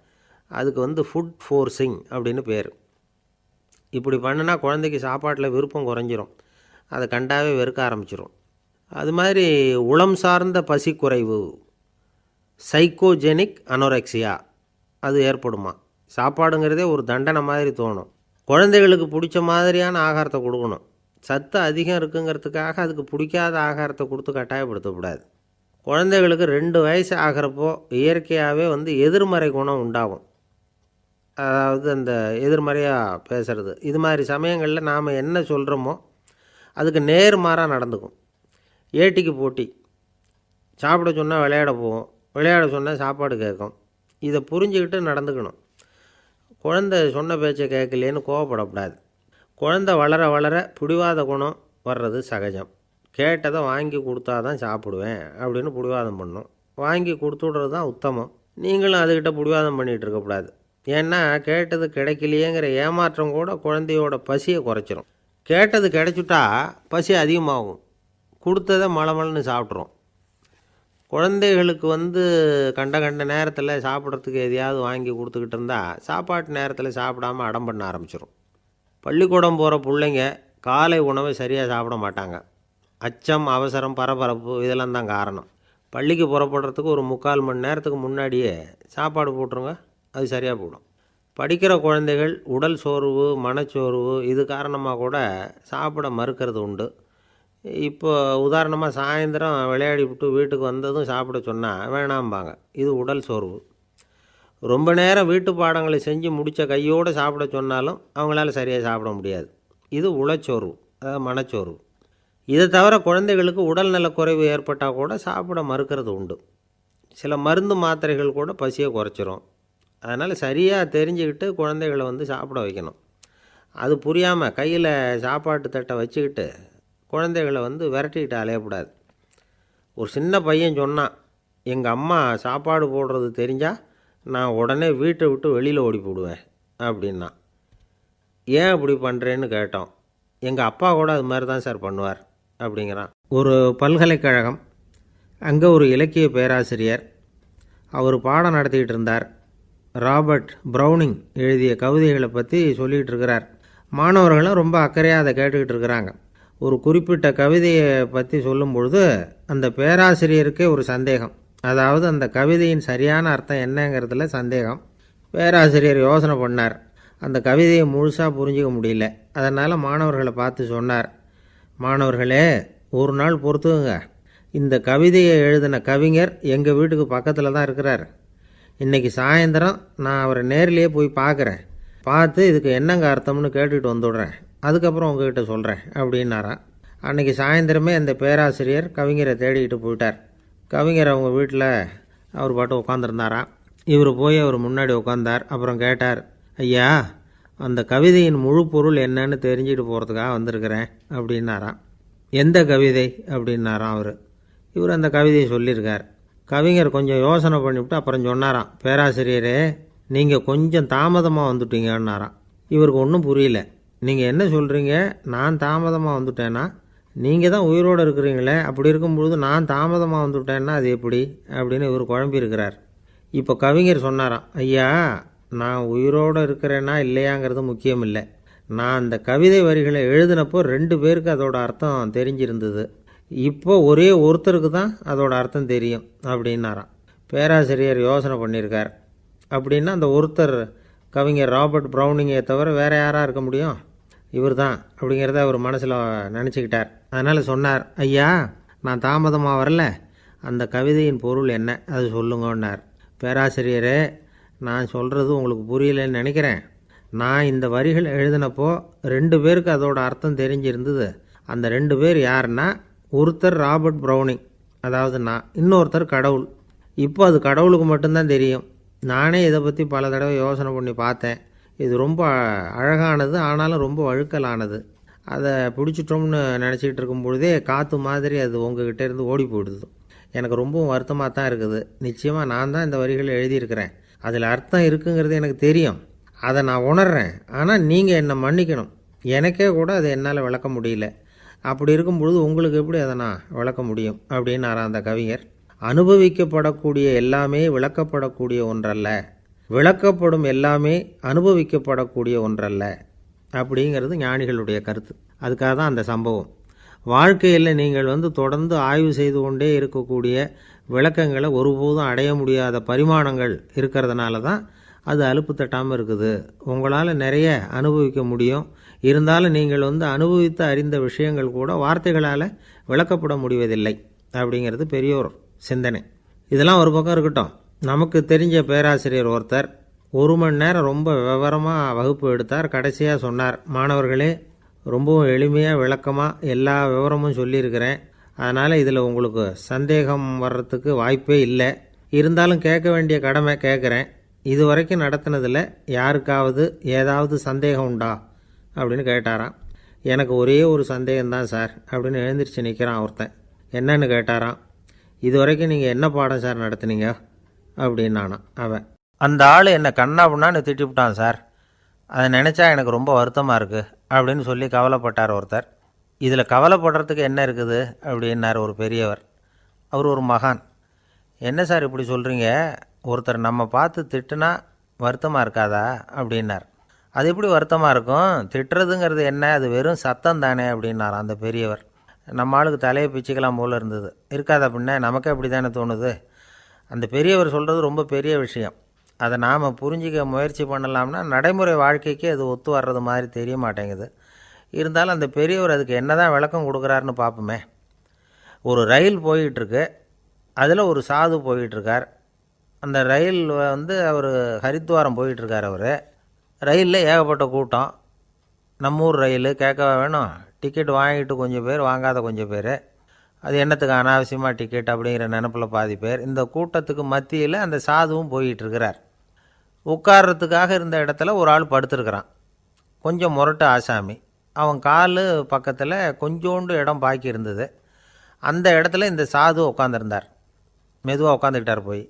அதுக்கு ஃபுட் ஃபோர்ஸிங் அப்படின்னு பேர். இப்படி பண்ணுனா குழந்தைக்கு சாப்பாட்டில் விருப்பம் குறைஞ்சிரும், அதை கண்டாவே வெறுக்க ஆரம்பிச்சிடும். அது மாதிரி உளம் சார்ந்த பசி குறைவு, சைக்கோஜெனிக் அனோரெக்சியா, அது ஏற்படுமா. சாப்பாடுங்கிறதே ஒரு தண்டனை மாதிரி தோணும். குழந்தைகளுக்கு பிடிச்ச மாதிரியான ஆகாரத்தை கொடுக்கணும். சத்து அதிகம் இருக்குங்கிறதுக்காக அதுக்கு பிடிக்காத ஆகாரத்தை கொடுத்து கட்டாயப்படுத்தக்கூடாது. குழந்தைகளுக்கு 2 வயசு ஆகிறப்போ இயற்கையாகவே எதிர்மறை குணம் உண்டாகும். அதாவது அந்த எதிர்மறையாக பேசுகிறது. இது மாதிரி சமயங்களில் நாம் என்ன சொல்கிறோமோ அதுக்கு நேர்மாறாக நடந்துக்கும். ஏட்டிக்கு போட்டி. சாப்பிட சொன்னால் விளையாட போவோம், விளையாட சொன்னால் சாப்பாடு கேட்கும். இதை புரிஞ்சுக்கிட்டு நடந்துக்கணும். குழந்தை சொன்ன பேச்சை கேட்கலேன்னு கோவப்படக்கூடாது. குழந்தை வளர வளர பிடிவாத குணம் வர்றது சகஜம். கேட்டதை வாங்கி கொடுத்தா தான் சாப்பிடுவேன் அப்படின்னு பிடிவாதம் பண்ணும். வாங்கி கொடுத்துடுறது தான் உத்தமம். நீங்களும் அதுக்கிட்ட பிடிவாதம் பண்ணிகிட்டு இருக்கக்கூடாது. ஏன்னா கேட்டது கிடைக்கலையேங்கிற ஏமாற்றம் கூட குழந்தையோட பசியை குறைச்சிரும். கேட்டது கிடைச்சிட்டா பசி அதிகமாகும். கொடுத்ததை மலமலன்னு சாப்பிட்றோம். குழந்தைகளுக்கு கண்ட கண்ட நேரத்தில் சாப்பிட்றதுக்கு எதையாவது வாங்கி கொடுத்துக்கிட்டு இருந்தால் சாப்பாட்டு நேரத்தில் சாப்பிடாமல் அடம் பண்ண ஆரம்பிச்சிடும். பள்ளிக்கூடம் போகிற பிள்ளைங்க காலை உணவை சரியாக சாப்பிட மாட்டாங்க. அச்சம், அவசரம், பரபரப்பு இதெல்லாம் தான் காரணம். பள்ளிக்கு புறப்படுறதுக்கு ஒரு 3/4 மணி நேரத்துக்கு முன்னாடியே சாப்பாடு போட்டுருங்க, அது சரியாக போடும். படிக்கிற குழந்தைகள் உடல் சோர்வு, மனச்சோர்வு இது காரணமாக கூட சாப்பிட மறுக்கிறது உண்டு. இப்போ உதாரணமாக சாயந்தரம் விளையாடி விட்டு வீட்டுக்கு வந்ததும் சாப்பிட சொன்னால் வேணாம்பாங்க. இது உடல் சோர்வு. ரொம்ப நேரம் வீட்டு பாடங்களை செஞ்சு முடித்த கையோடு சாப்பிட சொன்னாலும் அவங்களால சரியாக சாப்பிட முடியாது. இது உளச்சோர்வு, அதாவது மனச்சோர்வு. இதை தவிர குழந்தைகளுக்கு உடல் நலக்குறைவு ஏற்பட்டால் கூட சாப்பிட மறுக்கிறது உண்டு. சில மருந்து மாத்திரைகள் கூட பசியை குறைச்சிரும். அதனால் சரியாக தெரிஞ்சுக்கிட்டு குழந்தைகளை சாப்பிட வைக்கணும். அது புரியாமல் கையில் சாப்பாட்டு தட்டை வச்சுக்கிட்டு குழந்தைகளை விரட்டிக்கிட்டு அலையக்கூடாது. ஒரு சின்ன பையன் சொன்னான், எங்கள் அம்மா சாப்பாடு போடுறது தெரிஞ்சால் நான் உடனே வீட்டை விட்டு வெளியில் ஓடி போடுவேன் அப்படின்னா. ஏன் அப்படி பண்ணுறேன்னு கேட்டோம். எங்கள் அப்பா கூட அது மாதிரி தான் சார் பண்ணுவார் அப்படிங்கிறான். ஒரு பல்கலைக்கழகம், அங்கே ஒரு இலக்கிய பேராசிரியர், அவர் பாடம் நடத்திக்கிட்டு இருந்தார். ராபர்ட் ப்ரௌனிங் எழுதிய கவிதைகளை பற்றி சொல்லிகிட்டு இருக்கிறார். மாணவர்களும் ரொம்ப அக்கறையாக அதை கேட்டுக்கிட்டு இருக்கிறாங்க. ஒரு குறிப்பிட்ட கவிதையை பற்றி சொல்லும் பொழுது அந்த பேராசிரியருக்கே ஒரு சந்தேகம். அதாவது அந்த கவிதையின் சரியான அர்த்தம் என்னங்கிறதுல சந்தேகம். பேராசிரியர் யோசனை பண்ணார். அந்த கவிதையை முழுசாக புரிஞ்சிக்க முடியல. அதனால் மாணவர்களை பார்த்து சொன்னார், மாணவர்களே, ஒரு நாள் பொறுத்துக்குங்க. இந்த கவிதையை எழுதின கவிஞர் எங்கள் வீட்டுக்கு பக்கத்தில் தான் இருக்கிறார். இன்றைக்கி சாயந்தரம் நான் அவரை நேரிலேயே போய் பார்க்குறேன். பார்த்து இதுக்கு என்னங்க அர்த்தம்னு கேட்டுக்கிட்டு வந்துவிடுறேன். அதுக்கப்புறம் உங்ககிட்ட சொல்கிறேன் அப்படின்னாராம். அன்றைக்கி சாயந்தரமே அந்த பேராசிரியர் கவிஞரை தேடிக்கிட்டு போயிட்டார். கவிஞர் அவங்க வீட்டில் அவர் பாட்டு உட்காந்துருந்தாராம். இவர் போய் அவர் முன்னாடி உட்காந்தார். அப்புறம் கேட்டார், ஐயா, அந்த கவிதையின் முழு பொருள் என்னன்னு தெரிஞ்சுட்டு போகிறதுக்காக வந்திருக்கிறேன் அப்படின்னாராம். எந்த கவிதை அப்படின்னாராம் அவர். இவர் அந்த கவிதையை சொல்லியிருக்கார். கவிஞர் கொஞ்சம் யோசனை பண்ணிவிட்டு அப்புறம் சொன்னாராம், பேராசிரியரே, நீங்கள் கொஞ்சம் தாமதமாக வந்துட்டீங்கன்னாராம். இவருக்கு ஒன்றும் புரியல. நீங்கள் என்ன சொல்கிறீங்க? நான் தாமதமாக வந்துட்டேன்னா? நீங்கள் தான் உயிரோடு இருக்கிறீங்களே, அப்படி இருக்கும்பொழுது நான் தாமதமாக வந்துவிட்டேன்னா அது எப்படி அப்படின்னு இவர் குழம்பி இருக்கிறார். இப்போ கவிஞர் சொன்னாராம், ஐயா, நான் உயிரோடு இருக்கிறேன்னா இல்லையாங்கிறது முக்கியம் இல்லை. நான் அந்த கவிதை வரிகளை எழுதினப்போ 2 பேருக்கு அதோட அர்த்தம் தெரிஞ்சிருந்தது. இப்போ ஒரே ஒருத்தருக்கு தான் அதோட அர்த்தம் தெரியும் அப்படின்னாராம். பேராசிரியர் யோசனை பண்ணியிருக்கார். அப்படின்னா அந்த ஒருத்தர் கவிஞர் ராபர்ட் ப்ரௌனிங்கை தவிர வேறு யாராக இருக்க முடியும்? இவர் தான் அப்படிங்கிறத அவர் மனசில் நினச்சிக்கிட்டார். அதனால் சொன்னார், ஐயா, நான் தாமதமாக வரல, அந்த கவிதையின் பொருள் என்ன அது சொல்லுங்கன்னார். பேராசிரியரே, நான் சொல்கிறது உங்களுக்கு புரியலன்னு நினைக்கிறேன். நான் இந்த வரிகள் எழுதினப்போ 2 பேருக்கு அதோட அர்த்தம் தெரிஞ்சிருந்தது. அந்த 2 பேர் யாருன்னா, ஒருத்தர் ராபர்ட் ப்ரௌனிங், அதாவது நான், இன்னொருத்தர் கடவுள். இப்போ அது கடவுளுக்கு மட்டும்தான் தெரியும். நானே இதை பற்றி பல தடவை யோசனை பண்ணி பார்த்தேன். இது ரொம்ப அழகானது, ஆனாலும் ரொம்ப வழுக்கலானது. அதை பிடிச்சிட்டோம்னு நினச்சிக்கிட்டு இருக்கும் பொழுதே காற்று மாதிரி அது உங்ககிட்ட இருந்து ஓடி போயிடுது. எனக்கு ரொம்பவும் வருத்தமாக தான் இருக்குது. நிச்சயமாக நான் தான் இந்த வரிகளை எழுதியிருக்கிறேன். அதில் அர்த்தம் இருக்குங்கிறது எனக்கு தெரியும். அதை நான் உணர்கிறேன். ஆனால் நீங்கள் என்னை மன்னிக்கணும். எனக்கே கூட அதை என்னால் விளக்க முடியல. அப்படி இருக்கும் பொழுது உங்களுக்கு எப்படி அதை நான் விளக்க முடியும் அப்படின்னாரா அந்த கவிஞர். அனுபவிக்கப்படக்கூடிய எல்லாமே விளக்கப்படக்கூடிய ஒன்றல்ல, விளக்கப்படும் எல்லாமே அனுபவிக்கப்படக்கூடிய ஒன்றல்ல அப்படிங்கிறது ஞானிகளுடைய கருத்து. அதுக்காக தான் அந்த சம்பவம். வாழ்க்கையில் நீங்கள் தொடர்ந்து ஆய்வு செய்து கொண்டே இருக்கக்கூடிய விளக்கங்களை ஒருபோதும் அடைய முடியாத பரிமாணங்கள் இருக்கிறதுனால தான் அது அலுப்பு தட்டாமல் இருக்குது. உங்களால் நிறைய அனுபவிக்க முடியும். இருந்தாலும் நீங்கள் அனுபவித்து அறிந்த விஷயங்கள் கூட வார்த்தைகளால் விளக்கப்பட முடிவதில்லை அப்படிங்கிறது பெரியோர் சிந்தனை. இதெல்லாம் ஒரு பக்கம் இருக்கட்டும். நமக்கு தெரிஞ்ச பேராசிரியர் ஒருத்தர் 1 மணி நேரம் ரொம்ப விவரமாக வகுப்பு எடுத்தார். கடைசியாக சொன்னார், மாணவர்களே, ரொம்பவும் எளிமையாக விளக்கமாக எல்லா விவரமும் சொல்லியிருக்கிறேன். அதனால் இதில் உங்களுக்கு சந்தேகம் வர்றதுக்கு வாய்ப்பே இல்லை. இருந்தாலும் கேட்க வேண்டிய கடமை கேட்குறேன். இது வரைக்கும் நடத்தினதில் யாருக்காவது ஏதாவது சந்தேகம் உண்டா அப்படின்னு கேட்டாராம். எனக்கு ஒரே ஒரு சந்தேகம்தான் சார் அப்படின்னு எழுந்திரிச்சு நிற்கிறான் ஒருத்தன். என்னன்னு கேட்டாராம். இது வரைக்கும் நீங்கள் என்ன பாடம் சார் நடத்துனீங்க அப்படின்னானா அவன். அந்த ஆள் என்னை கண்ணா புண்ணான்னு திட்டிவிட்டான் சார். அதை நினச்சா எனக்கு ரொம்ப வருத்தமாக இருக்குது அப்படின்னு சொல்லி கவலைப்பட்டார் ஒருத்தர். இதில் கவலைப்படுறதுக்கு என்ன இருக்குது அப்படின்னார் ஒரு பெரியவர். அவர் ஒரு மகான். என்ன சார் இப்படி சொல்கிறீங்க? ஒருத்தர் நம்ம பார்த்து திட்டுனா வருத்தமாக இருக்காதா அப்படின்னார். அது எப்படி வருத்தமாக இருக்கும்? திட்டுறதுங்கிறது என்ன? அது வெறும் சத்தம் தானே அப்படின்னார் அந்த பெரியவர். நம்ம ஆளுக்கு தலையை பிச்சுக்கலாம் போல் இருந்தது. இருக்காது அப்படின்னா நமக்கே அப்படி தானே தோணுது. அந்த பெரியவர் சொல்கிறது ரொம்ப பெரிய விஷயம். அதை நாம் புரிஞ்சிக்க முயற்சி பண்ணலாம்னா நடைமுறை வாழ்க்கைக்கு அது ஒத்து வர்றது மாதிரி தெரிய மாட்டேங்குது. இருந்தாலும் அந்த பெரியவர் அதுக்கு என்ன தான் விளக்கம் கொடுக்குறாருன்னு பார்ப்போமே. ஒரு ரயில் போயிட்டுருக்கு. அதில் ஒரு சாது போயிட்டுருக்கார். அந்த ரயில் அவர் ஹரித்வாரம் போயிட்டுருக்கார். அவர் ரயிலில் ஏகப்பட்ட கூட்டம். நம்ம ஊர் ரயில் கேட்கவா வேணும்? டிக்கெட் வாங்கிட்டு கொஞ்சம் பேர், வாங்காத கொஞ்சம் பேர். அது என்னத்துக்கு அனாவசியமாக டிக்கெட் அப்படிங்கிற நினப்பில் பாதி பேர். இந்த கூட்டத்துக்கு மத்தியில் அந்த சாதுவும் போயிட்டுருக்கிறார். உட்கார்றதுக்காக இருந்த இடத்துல ஒரு ஆள் படுத்துருக்கிறான். கொஞ்சம் முரட்டு ஆசாமி. அவன் கால் பக்கத்தில் கொஞ்சோண்டு இடம் பாக்கி இருந்தது. அந்த இடத்துல இந்த சாது உட்காந்துருந்தார். மெதுவாக உட்காந்துக்கிட்டார் போய்.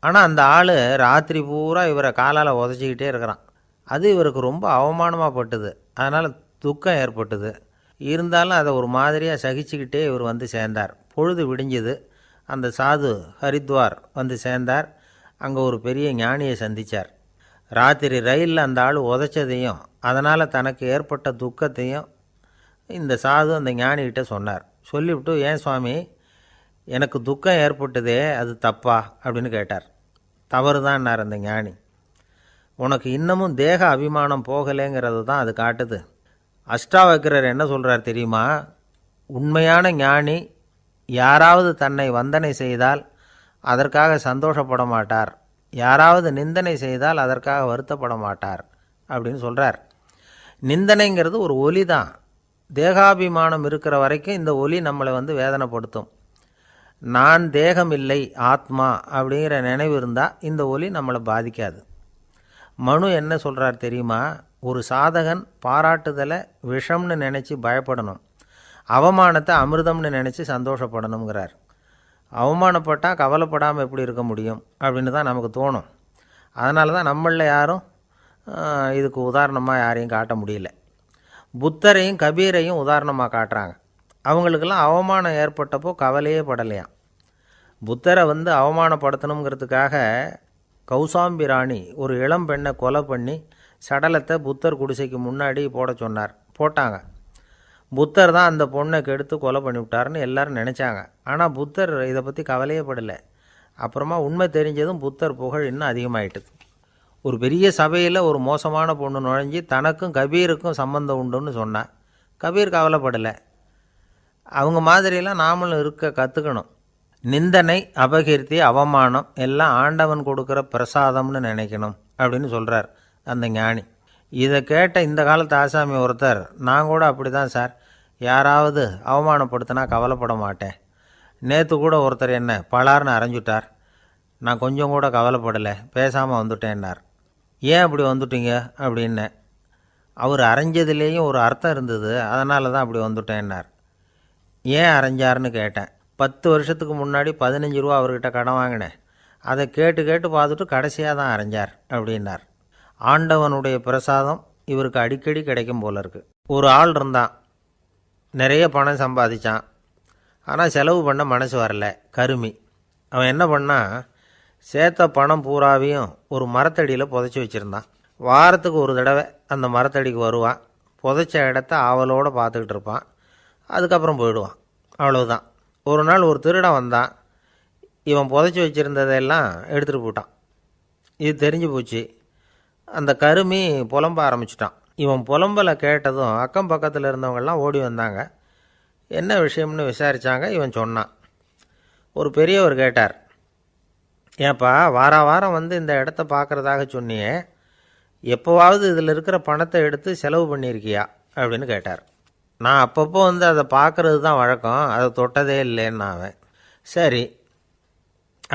ஆனால் அந்த ஆள் ராத்திரி பூரா இவரை காலால் உதச்சிக்கிட்டே இருக்கிறான். அது இவருக்கு ரொம்ப அவமானமாக பட்டுது. அதனால் துக்கம் ஏற்பட்டுது. இருந்தாலும் அதை ஒரு மாதிரியாக சகிச்சுக்கிட்டே இவர் வந்து சேர்ந்தார். பொழுது விடிஞ்சுது. அந்த சாது ஹரித்வார் வந்து சேர்ந்தார். அங்கே ஒரு பெரிய ஞானியை சந்தித்தார். ராத்திரி ரயிலில் அந்த ஆள் உதைச்சதையும் அதனால் தனக்கு ஏற்பட்ட துக்கத்தையும் இந்த சாது அந்த ஞானிகிட்ட சொன்னார். சொல்லிவிட்டு, ஏன் சுவாமி, எனக்கு துக்கம் ஏற்பட்டதே அது தப்பா அப்படின்னு கேட்டார். தவறு தான்னார் அந்த ஞானி. உனக்கு இன்னமும் தேக அபிமானம் போகலைங்கிறது தான் அது காட்டுது. அஷ்டாவக்கிரர் என்ன சொல்கிறார் தெரியுமா? உண்மையான ஞானி யாராவது தன்னை வந்தனை செய்தால் அதற்காக சந்தோஷப்பட மாட்டார், யாராவது நிந்தனை செய்தால் அதற்காக வருத்தப்பட மாட்டார் அப்படின்னு சொல்கிறார். நிந்தனைங்கிறது ஒரு ஒலி தான். தேகாபிமானம் இருக்கிற வரைக்கும் இந்த ஒலி நம்மளை வந்து வேதனைப்படுத்தும். நான் தேகம் இல்லை, ஆத்மா அப்படிங்கிற நினைவு இருந்தால் இந்த ஒலி நம்மளை பாதிக்காது. மனு என்ன சொல்கிறார் தெரியுமா? ஒரு சாதகன் பாராட்டுதலை விஷம்னு நினச்சி பயப்படணும், அவமானத்தை அமிர்தம்னு நினச்சி சந்தோஷப்படணுங்கிறார். அவமானப்பட்டால் கவலைப்படாமல் எப்படி இருக்க முடியும் அப்படின்னு தான் நமக்கு தோணும். அதனால தான் நம்மளில் யாரும் இதுக்கு உதாரணமாக யாரையும் காட்ட முடியல. புத்தரையும் கபீரையும் உதாரணமாக காட்டுறாங்க. அவங்களுக்கெல்லாம் அவமானம் ஏற்பட்டப்போ கவலையே படலையாம். புத்தரை வந்து அவமானப்படுத்தணுங்கிறதுக்காக கௌசாம்பி ராணி ஒரு இளம் பெண்ணை கொலை பண்ணி சடலத்தை புத்தர் குடிசைக்கு முன்னாடி போட சொன்னார். போட்டாங்க. புத்தர் தான் அந்த பொண்ணை கெடுத்து கொலை பண்ணிவிட்டார்னு எல்லாரும் நினச்சாங்க. ஆனால் புத்தர் இதை பற்றி கவலையே படலை. அப்புறமா உண்மை தெரிஞ்சதும் புத்தர் புகழ் இன்னும் அதிகமாகிட்டுது. ஒரு பெரிய சபையில் ஒரு மோசமான பொண்ணு நுழைஞ்சி தனக்கும் கபீருக்கும் சம்பந்தம் உண்டுன்னு சொன்னார். கபீர் கவலைப்படலை. அவங்க மாதிரியெல்லாம் நாமளும் இருக்க கற்றுக்கணும். நிந்தனை, அபகீர்த்தி, அவமானம் எல்லாம் ஆண்டவன் கொடுக்குற பிரசாதம்னு நினைக்கணும் அப்படின்னு சொல்கிறார் அந்த ஞானி. இதை கேட்ட இந்த காலத்து ஆசாமி ஒருத்தர், நான் கூட அப்படி தான் சார், யாராவது அவமானப்படுத்தினா கவலைப்பட மாட்டேன். நேற்று கூட ஒருத்தர் என்ன பலார்னு அரைஞ்சுட்டார், நான் கொஞ்சம் கூட கவலைப்படலை, பேசாமல் வந்துட்டேன்னார். ஏன் அப்படி வந்துட்டீங்க அப்படின்னு. அவர் அரைஞ்சதுலேயும் ஒரு அர்த்தம் இருந்தது, அதனால தான் அப்படி வந்துட்டேன்னார். ஏன் அரைஞ்சார்னு கேட்டேன். 10 வருஷத்துக்கு முன்னாடி 15 ரூபா அவர்கிட்ட கடன் வாங்கினேன், அதை கேட்டு கேட்டு பார்த்துட்டு கடைசியாக தான் அரைஞ்சார் அப்படின்னார். ஆண்டவனுடைய பிரசாதம் இவருக்கு அடிக்கடி கிடைக்கும் போல இருக்குது. ஒரு ஆள் இருந்தான், நிறைய பணம் சம்பாதிச்சான், ஆனால் செலவு பண்ண மனசு வரல, கருமி. அவன் என்ன பண்ணான், சேர்த்த பணம் பூராவையும் ஒரு மரத்தடியில் புதைச்சி வச்சுருந்தான். வாரத்துக்கு ஒரு தடவை அந்த மரத்தடிக்கு வருவான், புதைச்ச இடத்த ஆவலோடு பார்த்துக்கிட்டு இருப்பான், அதுக்கப்புறம் போயிடுவான். அவ்வளவுதான். ஒரு நாள் ஒரு திருடன் வந்தான். இவன் புதைச்சி வச்சுருந்ததெல்லாம் எடுத்துகிட்டு போட்டான். இது தெரிஞ்சு போச்சு. அந்த கருமி புலம்ப ஆரம்பிச்சிட்டான். இவன் புலம்பலை கேட்டதும் அக்கம் பக்கத்தில் இருந்தவங்கெல்லாம் ஓடி வந்தாங்க. என்ன விஷயம்னு விசாரித்தாங்க. இவன் சொன்னான். ஒரு பெரியவர் கேட்டார், ஏப்பா வாரம் வந்து இந்த இடத்த பார்க்குறதாக சொன்னியே, எப்போவாவது இதில் இருக்கிற பணத்தை எடுத்து செலவு பண்ணியிருக்கியா அப்படின்னு கேட்டார். நான் அப்பப்போ வந்து அதை பார்க்குறது தான் வழக்கம், அதை தொட்டதே இல்லைன்னு அவன். சரி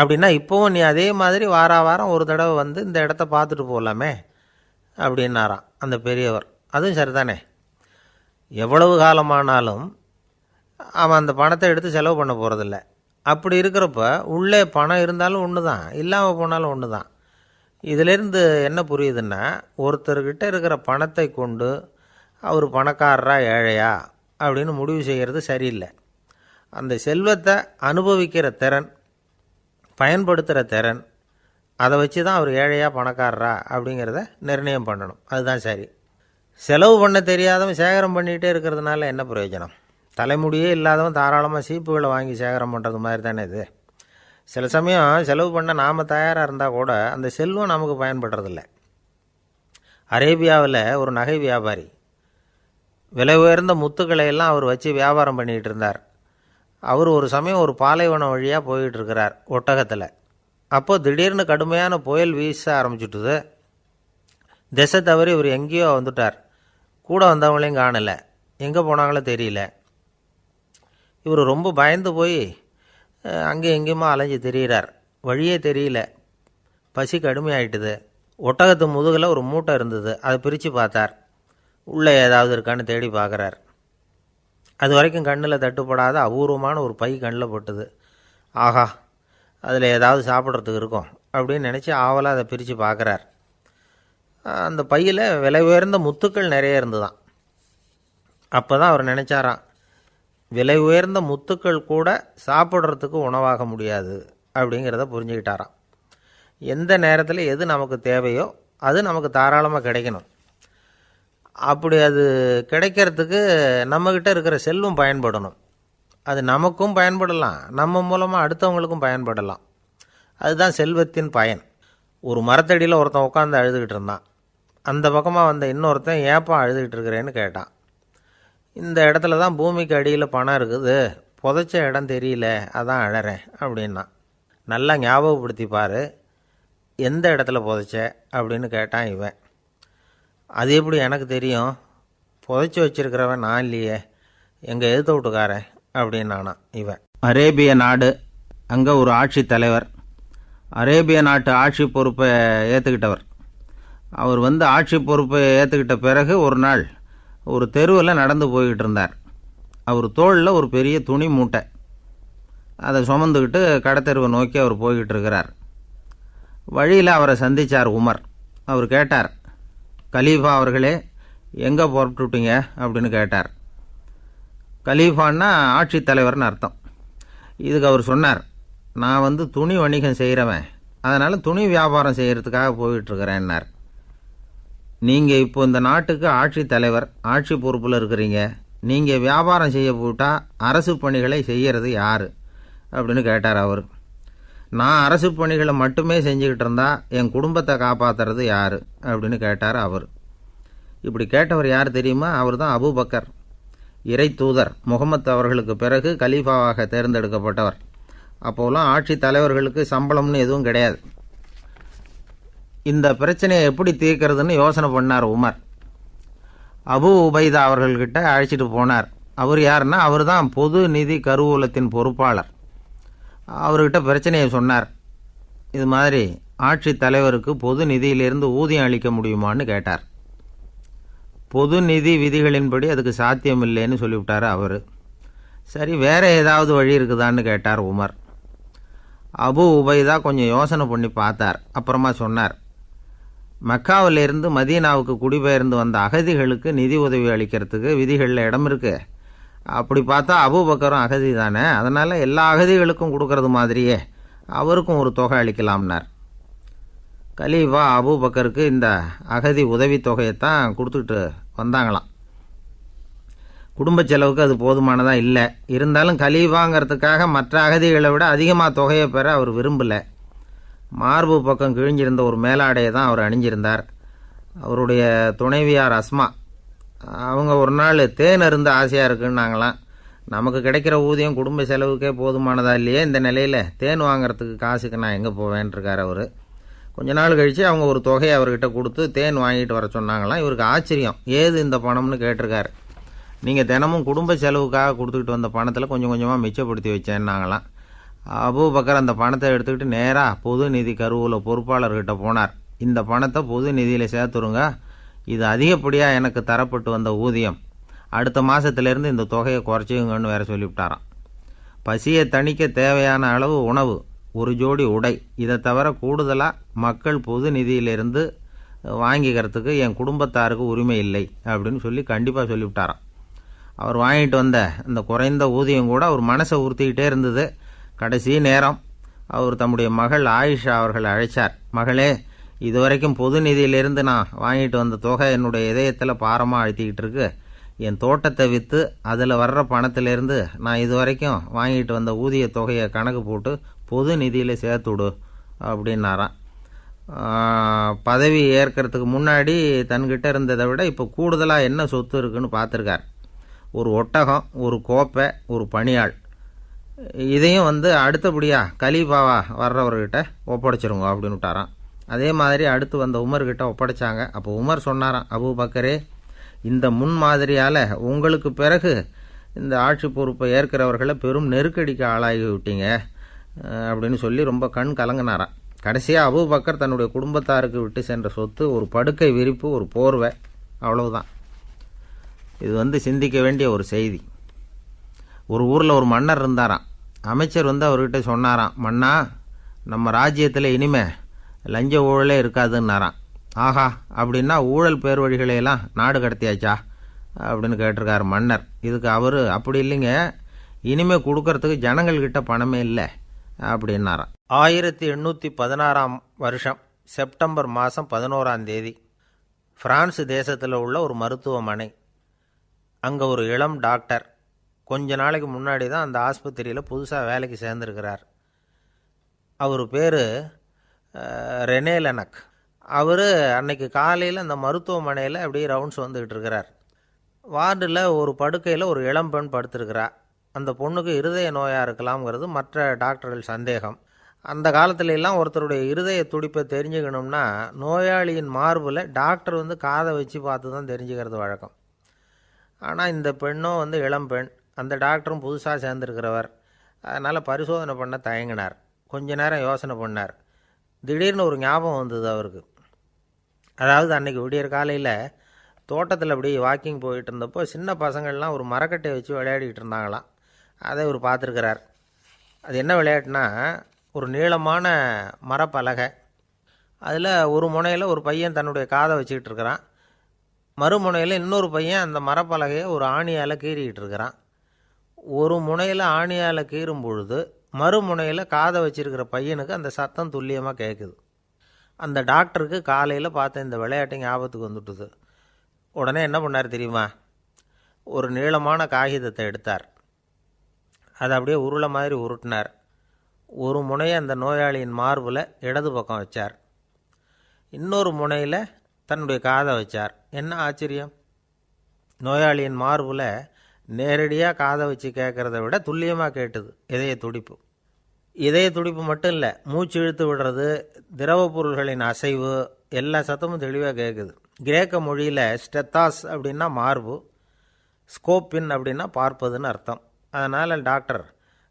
அப்படின்னா இப்போவும் நீ அதே மாதிரி வாரம் ஒரு தடவை வந்து இந்த இடத்த பார்த்துட்டு போகலாமே அப்படின்னாராம் அந்த பெரியவர். அதுவும் சரிதானே, எவ்வளவு காலமானாலும் அவன் அந்த பணத்தை எடுத்து செலவு பண்ண போகிறதில்ல. அப்படி இருக்கிறப்ப உள்ளே பணம் இருந்தாலும் ஒன்று தான், இல்லாமல் போனாலும் ஒன்று தான். இதிலேருந்து என்ன புரியுதுன்னா, ஒருத்தர்கிட்ட இருக்கிற பணத்தை கொண்டு அவர் பணக்காரரா ஏழையா அப்படின்னு முடிவு செய்கிறது சரியில்லை. அந்த செல்வத்தை அனுபவிக்கிற திறன், பயன்படுத்துகிற திறன், அதை வச்சு தான் அவர் ஏழையா பணக்காரரா அப்படிங்கிறத நிர்ணயம் பண்ணணும். அதுதான் சரி. செலவு பண்ண தெரியாதவன் சேகரம் பண்ணிகிட்டே இருக்கிறதுனால என்ன பிரயோஜனம்? தலைமுடியே இல்லாதவன் தாராளமாக சீப்புகளை வாங்கி சேகரம் பண்ணுறது மாதிரி தானே இது. சில சமயம் செலவு பண்ண நாம் தயாராக இருந்தால் கூட அந்த செல்வம் நமக்கு பயன்படுறதில்ல. அரேபியாவில் ஒரு நகை வியாபாரி விலை உயர்ந்த முத்துக்களை எல்லாம் அவர் வச்சு வியாபாரம் பண்ணிகிட்டு இருந்தார். அவர் ஒரு சமயம் ஒரு பாலைவனம் வழியாக போயிட்டு இருக்கிறார் ஒட்டகத்தில். அப்போது திடீர்னு கடுமையான புயல் வீச ஆரம்பிச்சுட்டுது. திசை தவறி இவர் எங்கேயோ வந்துட்டார். கூட வந்தவங்களையும் காணலை. எங்கே போனாங்களோ தெரியல. இவர் ரொம்ப பயந்து போய் அங்கே எங்கேயுமா அலைஞ்சு திரியிறார். வழியே தெரியல. பசி கடுமையாயிட்டுது. ஒட்டகத்து முதுகில் ஒரு மூட்டை இருந்தது. அதை பிரித்து பார்த்தார். உள்ளே ஏதாவது இருக்கான்னு தேடி பார்க்குறார். அது வரைக்கும் கண்ணில் தட்டுப்படாத அபூர்வமான ஒரு பை கண்ணில் பட்டுது. ஆஹா, அதில் ஏதாவது சாப்பிட்றதுக்கு இருக்கும் அப்படின்னு நினச்சி ஆவலாக அதை பிரித்து பார்க்குறார். அந்த பையில் விலை உயர்ந்த முத்துக்கள் நிறைய இருந்துதான். அப்போ தான் அவர் நினச்சாராம், விலை உயர்ந்த முத்துக்கள் கூட சாப்பிட்றதுக்கு உணவாக முடியாது அப்படிங்கிறத புரிஞ்சுக்கிட்டாராம். எந்த நேரத்தில் எது நமக்கு தேவையோ அது நமக்கு தாராளமாக கிடைக்கணும். அப்படி அது கிடைக்கிறதுக்கு நம்மக்கிட்ட இருக்கிற செல்வம் பயன்படணும். அது நமக்கும் பயன்படலாம், நம்ம மூலமாக அடுத்தவங்களுக்கும் பயன்படலாம். அதுதான் செல்வத்தின் பயன். ஒரு மரத்தடியில் ஒருத்தன் உட்காந்து அழுதுகிட்டு இருந்தான். அந்த பக்கமாக வந்த இன்னொருத்தன் ஏப்பா அழுதுகிட்டு இருக்கிறேன்னு கேட்டான். இந்த இடத்துல தான் பூமிக்கு அடியில் பணம் இருக்குது, புதைச்ச இடம் தெரியல, அதான் அழறேன் அப்படின்னா. நல்லா ஞாபகப்படுத்தி பாரு, எந்த இடத்துல புதைச்ச அப்படின்னு கேட்டான் இவன். அது எப்படி எனக்கு தெரியும், புதைச்சி வச்சிருக்கிறவன் நான் இல்லையே, எங்கள் எதிர்த்த வீட்டுக்காரன் அப்படின்னானா இவன். அரேபிய நாடு, அங்கே ஒரு ஆட்சி தலைவர். அரேபிய நாட்டு ஆட்சி பொறுப்பை ஏற்றுக்கிட்டவர். அவர் ஆட்சி பொறுப்பை ஏற்றுக்கிட்ட பிறகு ஒரு நாள் ஒரு தெருவில் நடந்து போய்கிட்டு இருந்தார். அவர் தோளில் ஒரு பெரிய துணி மூட்டை, அதை சுமந்துக்கிட்டு கடத்தெருவை நோக்கி அவர் போய்கிட்டு இருக்கிறார். வழியில் அவரை சந்தித்தார் உமர். அவர் கேட்டார், கலீஃபா அவர்களே, எங்கே புறப்பட்டுட்டீங்க அப்படின்னு கேட்டார். கலீஃபான்னா ஆட்சி தலைவர்னு அர்த்தம். இதுக்கு அவர் சொன்னார், நான் துணி வணிகம் செய்கிறவன், அதனால் துணி வியாபாரம் செய்கிறதுக்காக போயிட்டுருக்கிறேன்னார். நீங்கள் இப்போ இந்த நாட்டுக்கு ஆட்சி தலைவர், ஆட்சி பொறுப்பில் இருக்கிறீங்க, நீங்கள் வியாபாரம் செய்ய போட்டால் அரசு பணிகளை செய்கிறது யார் அப்படின்னு கேட்டார் அவர். நான் அரசு பணிகளை மட்டுமே செஞ்சுக்கிட்டு இருந்தா என் குடும்பத்தை காப்பாற்றுறது யார் அப்படின்னு கேட்டார் அவர். இப்படி கேட்டவர் யார் தெரியுமா? அவர் தான் அபூபக்கர், இறை தூதர் முகமது அவர்களுக்கு பிறகு கலீஃபாவாக தேர்ந்தெடுக்கப்பட்டவர். அப்போலாம் ஆட்சி தலைவர்களுக்கு சம்பளம்னு எதுவும் கிடையாது. இந்த பிரச்சனையை எப்படி தீர்க்கிறதுன்னு யோசனை பண்ணார் உமர். அபு உபைதா அவர்கள்கிட்ட அழைச்சிட்டு போனார். அவர் யாருன்னா, அவர் தான் பொது நிதி கருவூலத்தின் பொறுப்பாளர். அவர்கிட்ட பிரச்சனையை சொன்னார். இது மாதிரி ஆட்சி தலைவருக்கு பொது நிதியிலிருந்து ஊதியம் அளிக்க முடியுமான்னு கேட்டார். பொது நிதி விதிகளின்படி அதுக்கு சாத்தியம் இல்லைன்னு சொல்லிவிட்டார் அவர். சரி, வேற ஏதாவது வழி இருக்குதான்னு கேட்டார் உமர். அபு உபைதா கொஞ்சம் யோசனை பண்ணி பார்த்தார். அப்புறமா சொன்னார், மக்காவிலிருந்து மதீனாவுக்கு குடிபெயர்ந்து வந்த அகதிகளுக்கு நிதி உதவி அளிக்கிறதுக்கு விதிகளில் இடம் இருக்கு. அப்படி பார்த்தா அபூபக்கரும் அகதி தானே, அதனால் எல்லா அகதிகளுக்கும் கொடுக்கறது மாதிரியே அவருக்கும் ஒரு தொகை அளிக்கலாம்னார். கலீஃபா அபூபக்கருக்கு இந்த அகதி உதவி தொகையைத்தான் கொடுத்துட்டு வந்தாங்களாம். குடும்ப செலவுக்கு அது போதுமானதாக இல்லை. இருந்தாலும் கலீஃபாங்கிறதுக்காக மற்ற அகதிகளை விட அதிகமாக தொகையை பெற அவர் விரும்பலை. மார்பு பக்கம் கிழிஞ்சிருந்த ஒரு மேலாடையை தான் அவர் அணிஞ்சிருந்தார். அவருடைய துணைவியார் அஸ்மா, அவங்க ஒரு நாள் தேன் அருந்து ஆசையாக இருக்குன்னாங்களாம். நமக்கு கிடைக்கிற ஊதியம் குடும்ப செலவுக்கே போதுமானதா இல்லையே, இந்த நிலையில் தேன் வாங்கிறதுக்கு காசுக்கு நான் எங்கே போவேன்ருக்கார் அவர். கொஞ்ச நாள் கழித்து அவங்க ஒரு தொகையை அவர்கிட்ட கொடுத்து தேன் வாங்கிட்டு வர சொன்னாங்களாம். இவருக்கு ஆச்சரியம், ஏது இந்த பணம்னு கேட்டிருக்காரு. நீங்கள் தினமும் குடும்ப செலவுக்காக கொடுத்துக்கிட்டு வந்த பணத்தில் கொஞ்சம் கொஞ்சமாக மிச்சப்படுத்தி வச்சேன்னாங்களாம். அபூபக்கர் அந்த பணத்தை எடுத்துக்கிட்டு நேராக பொது நிதி கருவூல பொறுப்பாளர்கிட்ட போனார். இந்த பணத்தை பொது நிதியில் சேர்த்துருங்க, இது அதிகப்படியாக எனக்கு தரப்பட்டு வந்த ஊதியம், அடுத்த மாதத்துலேருந்து இந்த தொகையை குறைச்சிங்கன்னு வேற சொல்லிவிட்டாராம். பசியை தணிக்க தேவையான அளவு உணவு, ஒரு ஜோடி உடை, இதை தவிர கூடுதலாக மக்கள் பொது நிதியிலிருந்து வாங்கிக்கிறதுக்கு என் குடும்பத்தாருக்கு உரிமை இல்லை அப்படின்னு சொல்லி கண்டிப்பாக சொல்லிவிட்டாராம். அவர் வாங்கிட்டு வந்த அந்த குறைந்த ஊதியம் கூட அவர் மனசை உறுத்திக்கிட்டே இருந்தது. கடைசி நேரம் அவர் தம்முடைய மகள் ஆயிஷா அவர்களை அழைச்சார். மகளே, இதுவரைக்கும் பொது நிதியிலிருந்து நான் வாங்கிட்டு வந்த தொகை என்னுடைய இதயத்தில் பாரமாக அழுத்திக்கிட்டு இருக்கு. என் தோட்டத்தை விற்று அதில் வர்ற பணத்திலேருந்து நான் இதுவரைக்கும் வாங்கிட்டு வந்த ஊதிய தொகையை கணக்கு போட்டு பொது நிதியில் சேர்த்துவிடு அப்படின்னாராம். பதவி ஏற்கிறதுக்கு முன்னாடி தன்கிட்ட இருந்ததை விட இப்போ கூடுதலாக என்ன சொத்து இருக்குன்னு பார்த்துருக்கார். ஒரு ஒட்டகம், ஒரு கோப்பை, ஒரு பணியாள். இதையும் அடுத்தபடியாக கலீஃபாவா வர்றவர்கிட்ட ஒப்படைச்சிருங்க அப்படின்னு விட்டாராம். அதே மாதிரி அடுத்து வந்த உமர்கிட்ட ஒப்படைச்சாங்க. அப்போ உமர் சொன்னாராம், அபூபக்கரே, இந்த முன்மாதிரியால் உங்களுக்கு பிறகு இந்த ஆட்சி பொறுப்பை ஏற்கிறவர்களை பெரும் நெருக்கடிக்கு ஆளாகி விட்டீங்க அப்படின்னு சொல்லி ரொம்ப கண் கலங்கினாராம். கடைசியாக அபூபக்கர் தன்னுடைய குடும்பத்தாருக்கு விட்டு சென்ற சொத்து ஒரு படுக்கை விரிப்பு, ஒரு போர்வை, அவ்வளவுதான். இது சிந்திக்க வேண்டிய ஒரு செய்தி. ஒரு ஊரில் ஒரு மன்னர் இருந்தாராம். அமைச்சர் அவர்கிட்ட சொன்னாராம், மன்னா, நம்ம ராஜ்யத்தில் இனிமே லஞ்ச ஊழலே இருக்காதுன்னாராம். ஆஹா, அப்படின்னா ஊழல் பேர் வழிகளையெல்லாம் நாடு கடத்தியாச்சா அப்படின்னு கேட்டிருக்காரு மன்னர். இதுக்கு அவர், அப்படி இல்லைங்க, இனிமேல் கொடுக்கறதுக்கு ஜனங்கள்கிட்ட பணமே இல்லை அப்படின்னாராம். 1816 வருஷம் செப்டம்பர் மாதம் 11 பிரான்ஸ் தேசத்தில் உள்ள ஒரு மருத்துவமனை. அங்கே ஒரு இளம் டாக்டர் கொஞ்ச நாளைக்கு முன்னாடி தான் அந்த ஆஸ்பத்திரியில் புதுசாக வேலைக்கு சேர்ந்துருக்கிறார். அவர் பேர் ரெனே லெனக். அவர் அன்னைக்கு காலையில் அந்த மருத்துவமனையில் அப்படியே ரவுண்ட்ஸ் வந்துக்கிட்டு இருக்கிறார். வார்டில் ஒரு படுக்கையில் ஒரு இளம் பெண் படுத்திருக்கிறா. அந்த பொண்ணுக்கு இருதய நோயாக இருக்கலாம்ங்கிறது மற்ற டாக்டர்கள் சந்தேகம். அந்த காலத்துல எல்லாம் ஒருத்தருடைய இருதய துடிப்பை தெரிஞ்சுக்கணும்னா நோயாளியின் மார்பில் டாக்டர் காதை வச்சு பார்த்து தான் தெரிஞ்சுக்கிறது வழக்கம். ஆனால் இந்த பெண்ணும் இளம் பெண், அந்த டாக்டரும் புதுசாக சேர்ந்துருக்கிறவர். அதனால் பரிசோதனை பண்ண தயங்கினார். கொஞ்ச நேரம் யோசனை பண்ணார். திடீர்னு ஒரு ஞாபகம் வந்தது அவருக்கு. அதாவது அன்றைக்கி விடியற் காலையில் தோட்டத்தில் அப்படி வாக்கிங் போயிட்டு இருந்தப்போ சின்ன பசங்கள்லாம் ஒரு மரக்கட்டையை வச்சு விளையாடிக்கிட்டு இருந்தாங்களாம். அதை இவர் பார்த்துருக்கிறார். அது என்ன விளையாட்டுனா, ஒரு நீளமான மரப்பலகை, அதில் ஒரு முனையில் ஒரு பையன் தன்னுடைய காதை வச்சுக்கிட்டு இருக்கிறான், மறுமுனையில் இன்னொரு பையன் அந்த மரப்பலகையை ஒரு ஆணியால் கீறிக்கிட்டு இருக்கிறான். ஒரு முனையில் ஆணியால் கீறும் பொழுது மறுமுனையில் காதை வச்சிருக்கிற பையனுக்கு அந்த சத்தம் துல்லியமாக கேட்குது. அந்த டாக்டருக்கு காலையில் பார்த்த இந்த விளையாட்டு ஞாபகத்துக்கு வந்துட்டுது. உடனே என்ன பண்ணார் தெரியுமா? ஒரு நீளமான காகிதத்தை எடுத்தார். அதை அப்படியே உருளை மாதிரி உருட்டினார். ஒரு முனையை அந்த நோயாளியின் மார்பில் இடது பக்கம் வச்சார், இன்னொரு முனையில் தன்னுடைய காதை வச்சார். என்ன ஆச்சரியம்! நோயாளியின் மார்பில் நேரடியாக காதை வச்சு கேட்குறத விட துல்லியமாக கேட்டுது இதய துடிப்பு. இதய துடிப்பு மட்டும் இல்லை, மூச்சு இழுத்து விடுறது, திரவ பொருள்களின் அசைவு, எல்லா சத்தமும் தெளிவாக கேட்குது. கிரேக்க மொழியில் ஸ்டெத்தாஸ் அப்படின்னா மார்பு, ஸ்கோப்பின் அப்படின்னா பார்ப்பதுன்னு அர்த்தம். அதனால் டாக்டர்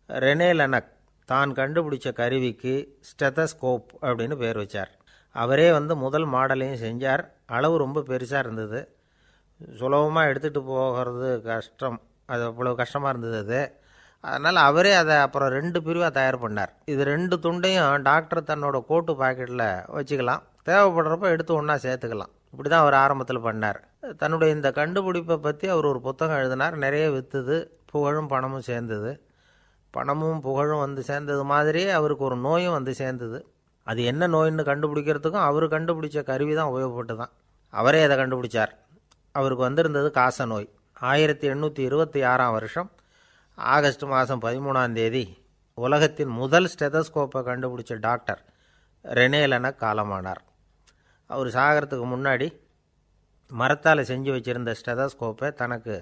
ரெனே லெனக் தான் கண்டுபிடிச்ச கருவிக்கு ஸ்டெத்தஸ்கோப் அப்படின்னு பேர் வச்சார். அவரே முதல் மாடலையும் செஞ்சார். அளவு ரொம்ப பெருசாக இருந்தது, சுலபமாக எடுத்துகிட்டு போகிறது கஷ்டம், அது அவ்வளோ கஷ்டமாக இருந்தது அது. அதனால் அவரே அதை அப்புறம் 2 பிரிவாக தயார் பண்ணார். இது 2 துண்டையும் டாக்டர் தன்னோட கோட்டு பாக்கெட்டில் வச்சுக்கலாம், தேவைப்படுறப்ப எடுத்து ஒன்றா சேர்த்துக்கலாம். இப்படி தான் அவர் ஆரம்பத்தில் பண்ணார். தன்னுடைய இந்த கண்டுபிடிப்பை பற்றி அவர் ஒரு புத்தகம் எழுதினார். நிறைய விற்றுது, புகழும் பணமும் சேர்ந்தது. பணமும் புகழும் சேர்ந்தது மாதிரியே அவருக்கு ஒரு நோயும் சேர்ந்தது. அது என்ன நோயின்னு கண்டுபிடிக்கிறதுக்கும் அவர் கண்டுபிடிச்ச கருவி தான் உபயோகப்பட்டு தான். அவரே அதை கண்டுபிடிச்சார். அவருக்கு வந்திருந்தது காச நோய். 1826 வருஷம் ஆகஸ்ட் மாதம் 13 உலகத்தின் முதல் ஸ்டெதஸ்கோப்பை கண்டுபிடிச்ச டாக்டர் ரெனே லெனக் காலமானார். அவர் சாகிறதுக்கு முன்னாடி மரத்தால் செஞ்சு வச்சுருந்த ஸ்டெதஸ்கோப்பை தனக்கு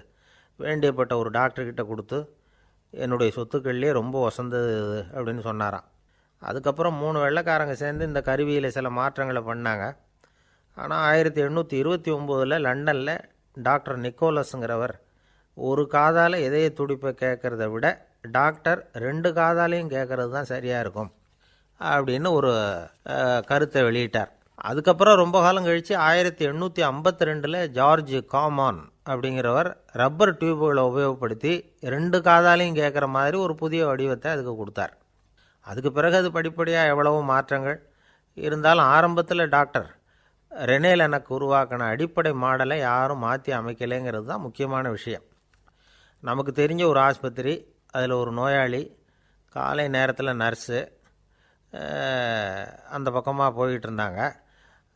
வேண்டியப்பட்ட ஒரு டாக்டர்கிட்ட கொடுத்து, என்னுடைய சொத்துக்கள்லேயே ரொம்ப வசந்தது அப்படின்னு சொன்னாராம். அதுக்கப்புறம் 3 வெள்ளைக்காரங்க சேர்ந்து இந்த கருவியில் சில மாற்றங்களை பண்ணாங்க. ஆனால் 1829 லண்டனில் டாக்டர் நிக்கோலஸுங்கிறவர் ஒரு காதால் இதய துடிப்பை கேட்குறத விட டாக்டர் 2 காதாலையும் கேட்குறது தான் சரியாக இருக்கும் அப்படின்னு ஒரு கருத்தை வெளியிட்டார். அதுக்கப்புறம் ரொம்ப காலம் கழித்து 1852 ஜார்ஜ் காமான் அப்படிங்கிறவர் ரப்பர் டியூப்களை உபயோகப்படுத்தி 2 காதாலையும் கேட்குற மாதிரி ஒரு புதிய வடிவத்தை அதுக்கு கொடுத்தார். அதுக்கு பிறகு அது படிப்படியாக எவ்வளவோ மாற்றங்கள் இருந்தாலும் ஆரம்பத்தில் டாக்டர் ரெனே லெனக் உருவாக்கின அடிப்படை மாடலை யாரும் மாற்றி அமைக்கலைங்கிறது தான் முக்கியமான விஷயம். நமக்கு தெரிஞ்ச ஒரு ஆஸ்பத்திரி, அதில் ஒரு நோயாளி, காலை நேரத்தில் நர்ஸு அந்த பக்கமாக போயிட்டு இருந்தாங்க.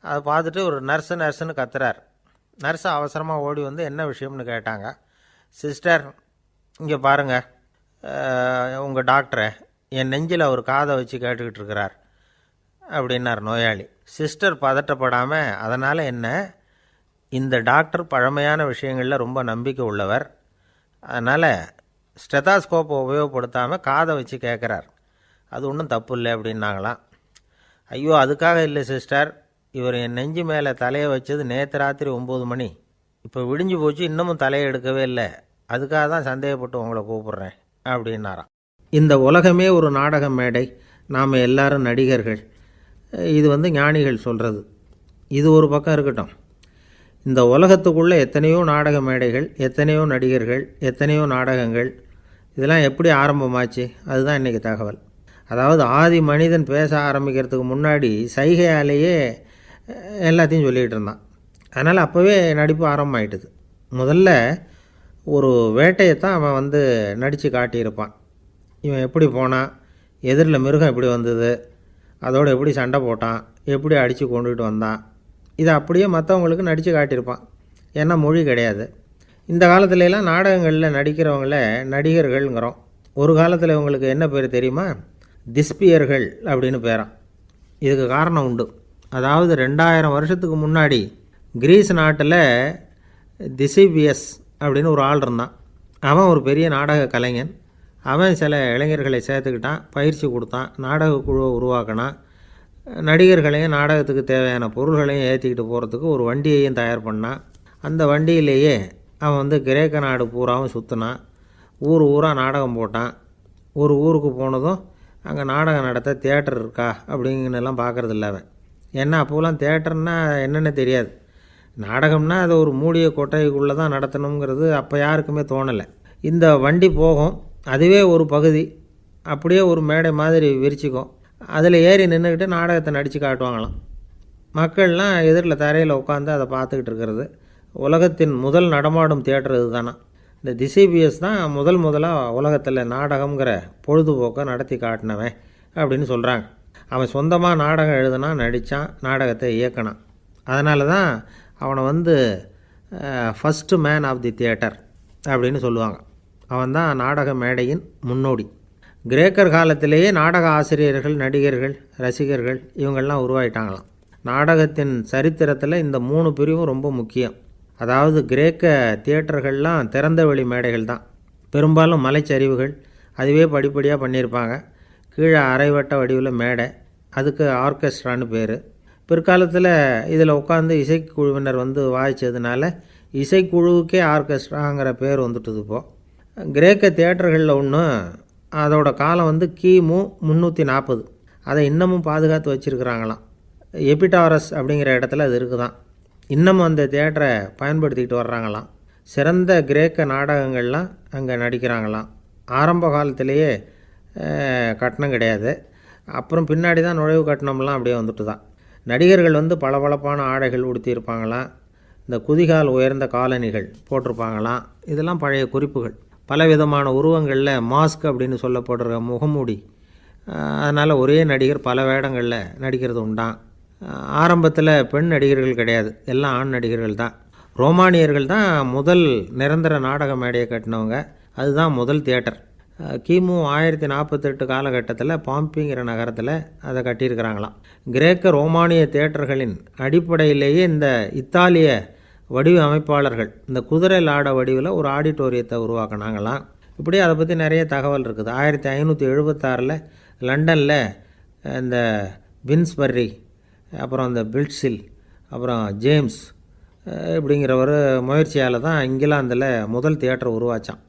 அதை பார்த்துட்டு ஒரு நர்ஸுன்னு கத்துறார். நர்ஸு அவசரமாக ஓடி என்ன விஷயம்னு கேட்டாங்க. சிஸ்டர், இங்கே பாருங்கள், உங்கள் டாக்டரை என் நெஞ்சில் அவர் காதை வச்சு கேட்டுக்கிட்டு இருக்கிறார் அப்படின்னார் நோயாளி. சிஸ்டர் பதட்டப்படாமல், அதனால் என்ன, இந்த டாக்டர் பழமையான விஷயங்களில் ரொம்ப நம்பிக்கை உள்ளவர், அதனால் ஸ்டெதாஸ்கோப்பை உபயோகப்படுத்தாமல் காதை வச்சு கேட்குறார், அது ஒன்றும் தப்பு இல்லை அப்படின்னாங்களாம். ஐயோ, அதுக்காக இல்லை சிஸ்டர், இவர் என் நெஞ்சு மேலே தலையை வச்சது நேற்று ராத்திரி 9 மணி, இப்போ விடிஞ்சு போச்சு, இன்னமும் தலையை எடுக்கவே இல்லை, அதுக்காக தான் சந்தேகப்பட்டு உங்களை கூப்பிட்றேன் அப்படின்னாராம். இந்த உலகமே ஒரு நாடக மேடை, நாம் எல்லாரும் நடிகர்கள். இது ஞானிகள் சொல்கிறது. இது ஒரு பக்கம் இருக்கட்டும். இந்த உலகத்துக்குள்ளே எத்தனையோ நாடக மேடைகள், எத்தனையோ நடிகர்கள், எத்தனையோ நாடகங்கள், இதெல்லாம் எப்படி ஆரம்பமாச்சு? அதுதான் இன்றைக்கி தகவல். அதாவது ஆதி மனிதன் பேச ஆரம்பிக்கிறதுக்கு முன்னாடி சைகையாலேயே எல்லாத்தையும் சொல்லிகிட்டு இருந்தான். அதனால் அப்போவே நடிப்பு ஆரம்பமாயிட்டுது. முதல்ல ஒரு வேட்டையைத்தான் அவன் நடித்து காட்டியிருப்பான். இவன் எப்படி போனான், எதிரில் மிருகம் எப்படி வந்தது, அதோடு எப்படி சண்டை போட்டான், எப்படி அடித்து கொண்டுகிட்டு வந்தான், இதை அப்படியே மற்றவங்களுக்கு நடித்து காட்டியிருப்பான். ஏன்னா மொழி கிடையாது. இந்த காலத்துலலாம் நாடகங்களில் நடிக்கிறவங்கள நடிகர்கள்ங்கிறோம். ஒரு காலத்தில் இவங்களுக்கு என்ன பேர் தெரியுமா? திஸ்பியர்கள் அப்படின்னு பேரான். இதுக்கு காரணம் உண்டு. அதாவது 2000 வருஷத்துக்கு முன்னாடி கிரீஸ் நாட்டில் திசிபியஸ் அப்படின்னு ஒரு ஆள் இருந்தான். அவன் ஒரு பெரிய நாடக கலைஞன். அவன் சில இளைஞர்களை சேர்த்துக்கிட்டான், பயிற்சி கொடுத்தான், நாடக குழுவை உருவாக்கினான். நடிகர்களையும் நாடகத்துக்கு தேவையான பொருள்களையும் ஏற்றிக்கிட்டு போகிறதுக்கு ஒரு வண்டியையும் தயார் பண்ணான். அந்த வண்டியிலேயே அவன் கிரேக்க நாடு பூராவும் சுற்றினான். ஊர் ஊராக நாடகம் போட்டான். ஒரு ஊருக்கு போனதும் அங்கே நாடகம் நடத்த தியேட்டர் இருக்கா அப்படிங்கன்னெல்லாம் பார்க்குறது இல்லை அவன். ஏன்னா அப்போலாம் தியேட்டர்னா என்னென்ன தெரியாது. நாடகம்னா அதை ஒரு மூடிய கொட்டைக்குள்ளே தான் நடத்தணுங்கிறது அப்போ யாருக்குமே தோணலை. இந்த வண்டி போகும், அதுவே ஒரு பகுதி, அப்படியே ஒரு மேடை மாதிரி விரிச்சிக்கும். அதில் ஏறி நின்றுக்கிட்டு நாடகத்தை நடித்து காட்டுவாங்களாம். மக்கள்லாம் எதிரில் தரையில் உட்காந்து அதை பார்த்துக்கிட்டு இருக்கிறது. உலகத்தின் முதல் நடமாடும் தியேட்டர் இது தானா. இந்த திசிபியஸ் தான் முதலாக உலகத்தில் நாடகங்கிற பொழுதுபோக்கை நடத்தி காட்டினவன் அப்படின்னு சொல்கிறாங்க. அவன் சொந்தமாக நாடகம் எழுதுனான், நடித்தான், நாடகத்தை இயக்கினான். அதனால தான் அவனை first man of the theatre அப்படின்னு சொல்லுவாங்க. அவன் தான் நாடக மேடையின் முன்னோடி. கிரேக்கர் காலத்திலேயே நாடக ஆசிரியர்கள், நடிகர்கள், ரசிகர்கள் இவங்கள்லாம் உருவாயிட்டாங்களாம். நாடகத்தின் சரித்திரத்தில் இந்த 3 பிரிவும் ரொம்ப முக்கியம். அதாவது கிரேக்க தியேட்டர்கள்லாம் திறந்த வெளி மேடைகள் தான். பெரும்பாலும் மலைச்சரிவுகள், அதுவே படிப்படியாக பண்ணியிருப்பாங்க. கீழே அரைவட்ட வடிவில் மேடை, அதுக்கு ஆர்கெஸ்ட்ரான்னு பேர். பிற்காலத்தில் இதில் உட்காந்து இசைக்குழுவினர் வாய்ச்சதுனால இசைக்குழுவுக்கே ஆர்கெஸ்ட்ராங்கிற பேர் வந்துட்டுது. இப்போது கிரேக்க தியேட்டர்களில் ஒன்று, அதோட காலம் கிமு 340. அதை இன்னமும் பாதுகாத்து வச்சுருக்கிறாங்களாம். எபிடாரஸ் அப்படிங்கிற இடத்துல அது இருக்குதான். இன்னமும் அந்த தியேட்டரை பயன்படுத்திக்கிட்டு வர்றாங்களாம். சிறந்த கிரேக்க நாடகங்கள்லாம் அங்கே நடிக்கிறாங்களாம். ஆரம்ப காலத்திலேயே கட்டணம் கிடையாது. அப்புறம் பின்னாடி தான் நுழைவு கட்டணம்லாம் அப்படியே வந்துட்டு தான். நடிகர்கள் பளபளப்பான ஆடைகள் உடுத்தியிருப்பாங்களாம். இந்த குதிகால் உயர்ந்த காலணிகள் போட்டிருப்பாங்களாம். இதெல்லாம் பழைய குறிப்புகள். பலவிதமான உருவங்களில் மாஸ்க் அப்படின்னு சொல்லப்படுற முகமூடி. அதனால் ஒரே நடிகர் பல வேடங்களில் நடிக்கிறது உண்டான். ஆரம்பத்தில் பெண் நடிகர்கள் கிடையாது, எல்லாம் ஆண் நடிகர்கள் தான். ரோமானியர்கள் தான் முதல் நிரந்தர நாடக மேடையை கட்டினவங்க. அதுதான் முதல் தியேட்டர். கிமு 1048 காலகட்டத்தில் பாம்பிங்கிற நகரத்தில் அதை கட்டியிருக்கிறாங்களாம். கிரேக்க ரோமானிய தியேட்டர்களின் அடிப்படையிலேயே இந்த இத்தாலிய வடிவ அமைப்பாளர்கள் இந்த குதிரை லாட வடிவில் ஒரு ஆடிட்டோரியத்தை உருவாக்கினாங்களாம். இப்படி அதை பற்றி நிறைய தகவல் இருக்குது. 1576 லண்டனில் இந்த பின்ஸ்பர்ரி, அப்புறம் இந்த பில்ட்ஸில், அப்புறம் ஜேம்ஸ் இப்படிங்கிற ஒரு முயற்சியால் தான் இங்கிலாந்தில் முதல் தியேட்டர் உருவாச்சான்.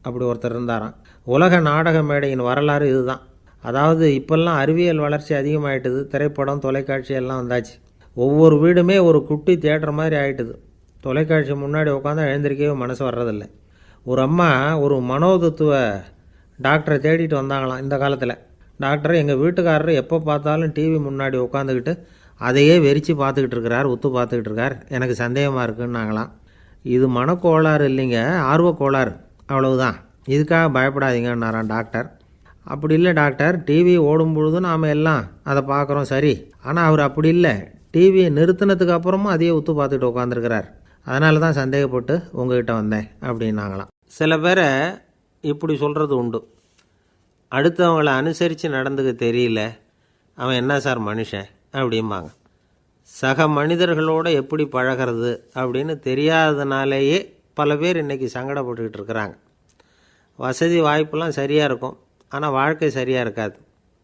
அப்படி ஒருத்தர் இருந்தாராம். உலக நாடக மேடையின் வரலாறு இதுதான். அதாவது இப்போல்லாம் அறிவியல் வளர்ச்சி அதிகமாகிட்டுது. திரைப்படம், தொலைக்காட்சி எல்லாம் வந்தாச்சு. ஒவ்வொரு வீடுமே ஒரு குட்டி தியேட்டர் மாதிரி ஆகிட்டுது. தொலைக்காட்சி முன்னாடி உட்காந்தா எழுந்திருக்கவே மனசு வர்றதில்லை. ஒரு அம்மா ஒரு மனோதத்துவ டாக்டரை தேடிட்டு வந்தாங்களாம் இந்த காலத்தில். டாக்டர், எங்கள் வீட்டுக்காரர் எப்போ பார்த்தாலும் டிவி முன்னாடி உட்காந்துக்கிட்டு அதையே வெறிச்சு பார்த்துக்கிட்டு இருக்கிறார், உத்து பார்த்துக்கிட்டு இருக்கார், எனக்கு சந்தேகமாக இருக்குன்னாங்களாம். இது மனக்கோளாறு இல்லைங்க, ஆர்வக்கோளாறு, அவ்வளவுதான், இதுக்காக பயப்படாதீங்கன்னாரான் டாக்டர். அப்படி இல்லை டாக்டர், டிவி ஓடும் பொழுது நாம் எல்லாம் அதை பார்க்குறோம் சரி, ஆனால் அவர் அப்படி இல்லை, டிவியை நிறுத்தினதுக்கு அப்புறமும் அதையே உத்து பார்த்துக்கிட்டு உட்காந்துருக்கிறார், அதனால தான் சந்தேகப்பட்டு உங்ககிட்ட வந்தேன் அப்படின்னாங்களாம். சில பேரை இப்படி சொல்கிறது உண்டு. அடுத்தவங்களை அனுசரித்து நடந்துக்க தெரியல, அவன் என்ன சார் மனுஷன் அப்படிம்பாங்க. சக மனிதர்களோடு எப்படி பழகிறது அப்படின்னு தெரியாததுனாலேயே பல பேர் இன்றைக்கி சங்கடப்பட்டுக்கிட்டு இருக்கிறாங்க. வசதி வாய்ப்பெல்லாம் சரியாக இருக்கும், ஆனால் வாழ்க்கை சரியாக இருக்காது.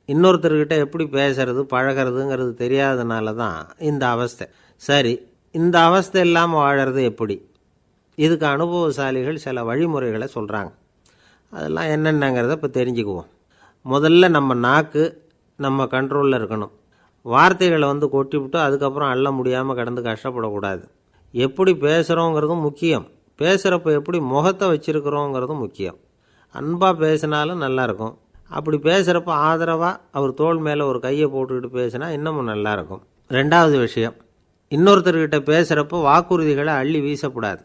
இன்னொருத்தர்கிட்ட எப்படி பேசுறது பழகிறதுங்கிறது தெரியாததுனால தான் இந்த அவஸ்தை. சரி, இந்த அவஸ்தை இல்லாமல் வாழறது எப்படி? இதுக்கு அனுபவசாலிகள் சில வழிமுறைகளை சொல்கிறாங்க. அதெல்லாம் என்னென்னங்கிறத இப்போ தெரிஞ்சுக்குவோம். முதல்ல நம்ம நாக்கு நம்ம கண்ட்ரோலில் இருக்கணும். வார்த்தைகளை கொட்டிவிட்டு அதுக்கப்புறம் அள்ள முடியாமல் கடந்து கஷ்டப்படக்கூடாது. எப்படி பேசுகிறோங்கிறதும் முக்கியம். பேசுகிறப்ப எப்படி முகத்தை வச்சுருக்கிறோங்கிறதும் முக்கியம். அன்பாக பேசினாலும் நல்லாயிருக்கும். அப்படி பேசுகிறப்ப ஆதரவாக அவர் தோள் மேலே ஒரு கையை போட்டுக்கிட்டு பேசினா இன்னமும் நல்லாயிருக்கும். ரெண்டாவது விஷயம், இன்னொருத்தர்கிட்ட பேசுகிறப்போ வாக்குறுதிகளை அள்ளி வீசக்கூடாது.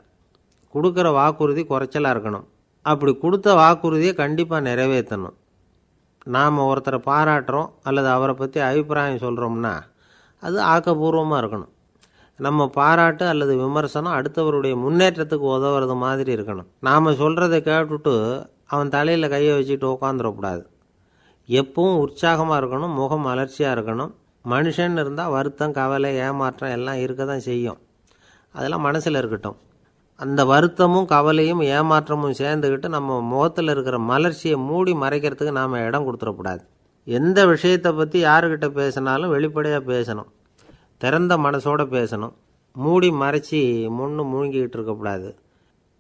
கொடுக்குற வாக்குறுதி குறைச்சலாக இருக்கணும். அப்படி கொடுத்த வாக்குறுதியை கண்டிப்பாக நிறைவேற்றணும். நாம் ஒருத்தரை பாராட்டுறோம் அல்லது அவரை பற்றி அபிப்பிராயம் சொல்கிறோம்னா அது ஆக்கப்பூர்வமாக இருக்கணும். நம்ம பாராட்டு அல்லது விமர்சனம் அடுத்தவருடைய முன்னேற்றத்துக்கு உதவுறது மாதிரி இருக்கணும். நாம் சொல்கிறத கேட்டுட்டு அவன் தலையில் கையை வச்சுட்டு உட்காந்துடக்கூடாது. எப்பவும் உற்சாகமாக இருக்கணும், முகம் அலர்ச்சியாக இருக்கணும். மனுஷன் இருந்தால் வருத்தம், கவலை, ஏமாற்றம் எல்லாம் இருக்க தான் செய்யும். அதெல்லாம் மனசில் இருக்கட்டும். அந்த வருத்தமும் கவலையும் ஏமாற்றமும் சேர்ந்துக்கிட்டு நம்ம முகத்தில் இருக்கிற மலர்ச்சியை மூடி மறைக்கிறதுக்கு நாம் இடம் கொடுத்துடக்கூடாது. எந்த விஷயத்தை பற்றி யாருக்கிட்ட பேசினாலும் வெளிப்படையாக பேசணும். திறந்த மனசோடு பேசணும். மூடி மறைச்சி முழுங்கிக்கிட்டு இருக்கக்கூடாது.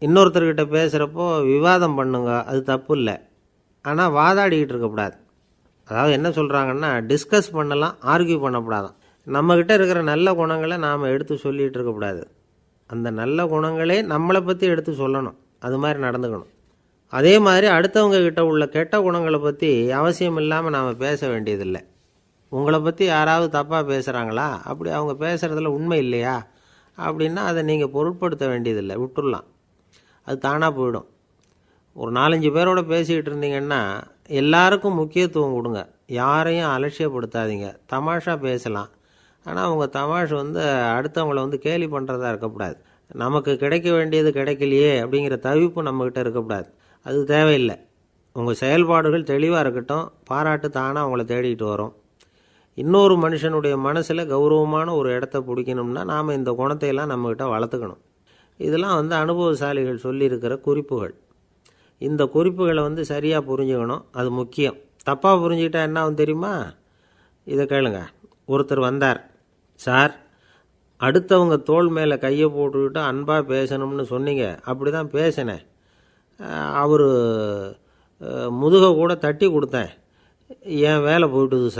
இன்னொருத்தர்கிட்ட பேசுகிறப்போ விவாதம் பண்ணுங்க, அது தப்பு இல்லை. ஆனால் வாதாடிக்கிட்டு இருக்கக்கூடாது. அதாவது என்ன சொல்கிறாங்கன்னா, டிஸ்கஸ் பண்ணலாம், ஆர்கியூ பண்ணக்கூடாதான். நம்மக்கிட்ட இருக்கிற நல்ல குணங்களை நாம் எடுத்து சொல்லிகிட்டு இருக்கக்கூடாது. அந்த நல்ல குணங்களே நம்மளை பற்றி எடுத்து சொல்லணும். அது மாதிரி நடந்துக்கணும். அதே மாதிரி அடுத்தவங்க கிட்ட உள்ள கெட்ட குணங்களை பற்றி அவசியம் இல்லாமல் நாம் பேச வேண்டியதில்லை. உங்களை பற்றி யாராவது தப்பாக பேசுகிறாங்களா, அப்படி அவங்க பேசுகிறதுல உண்மை இல்லையா அப்படின்னா அதை நீங்கள் பொருட்படுத்த வேண்டியதில்லை, விட்டுடலாம். அது தானாக போயிடும். ஒரு 4-5 பேரோட பேசிக்கிட்டு இருந்தீங்கன்னா எல்லாருக்கும் முக்கியத்துவம் கொடுங்க. யாரையும் அலட்சியப்படுத்தாதீங்க. தமாஷா பேசலாம். ஆனால் அவங்க தமாஷ் அடுத்தவங்களை கேலி பண்ணுறதா இருக்கக்கூடாது. நமக்கு கிடைக்க வேண்டியது கிடைக்கலையே அப்படிங்கிற தவிப்பு நம்மக்கிட்ட இருக்கக்கூடாது. அது தேவையில்லை. உங்கள் செயல்பாடுகள் தெளிவாக இருக்கட்டும். பாராட்டு தானாக அவங்கள தேடிட்டு வரும். இன்னொரு மனுஷனுடைய மனசில் கௌரவமான ஒரு இடத்த பிடிக்கணும்னா நாம் இந்த குணத்தையெல்லாம் நம்மக்கிட்ட வளர்த்துக்கணும். இதெல்லாம் அனுபவசாலிகள் சொல்லியிருக்கிற குறிப்புகள். இந்த குறிப்புகளை சரியாக புரிஞ்சுக்கணும். அது முக்கியம். தப்பாக புரிஞ்சுக்கிட்டா என்ன ஆகும் தெரியுமா? இதை கேளுங்க. ஒருத்தர் வந்தார். சார், அடுத்தவங்க தோள் மேலே கையை போட்டுக்கிட்டு அன்பாக பேசணும்னு சொன்னீங்க. அப்படி தான் பேசினேன். அவர் முதுகை கூட தட்டி கொடுத்தேன். என் வேலை போயிட்டுது சார்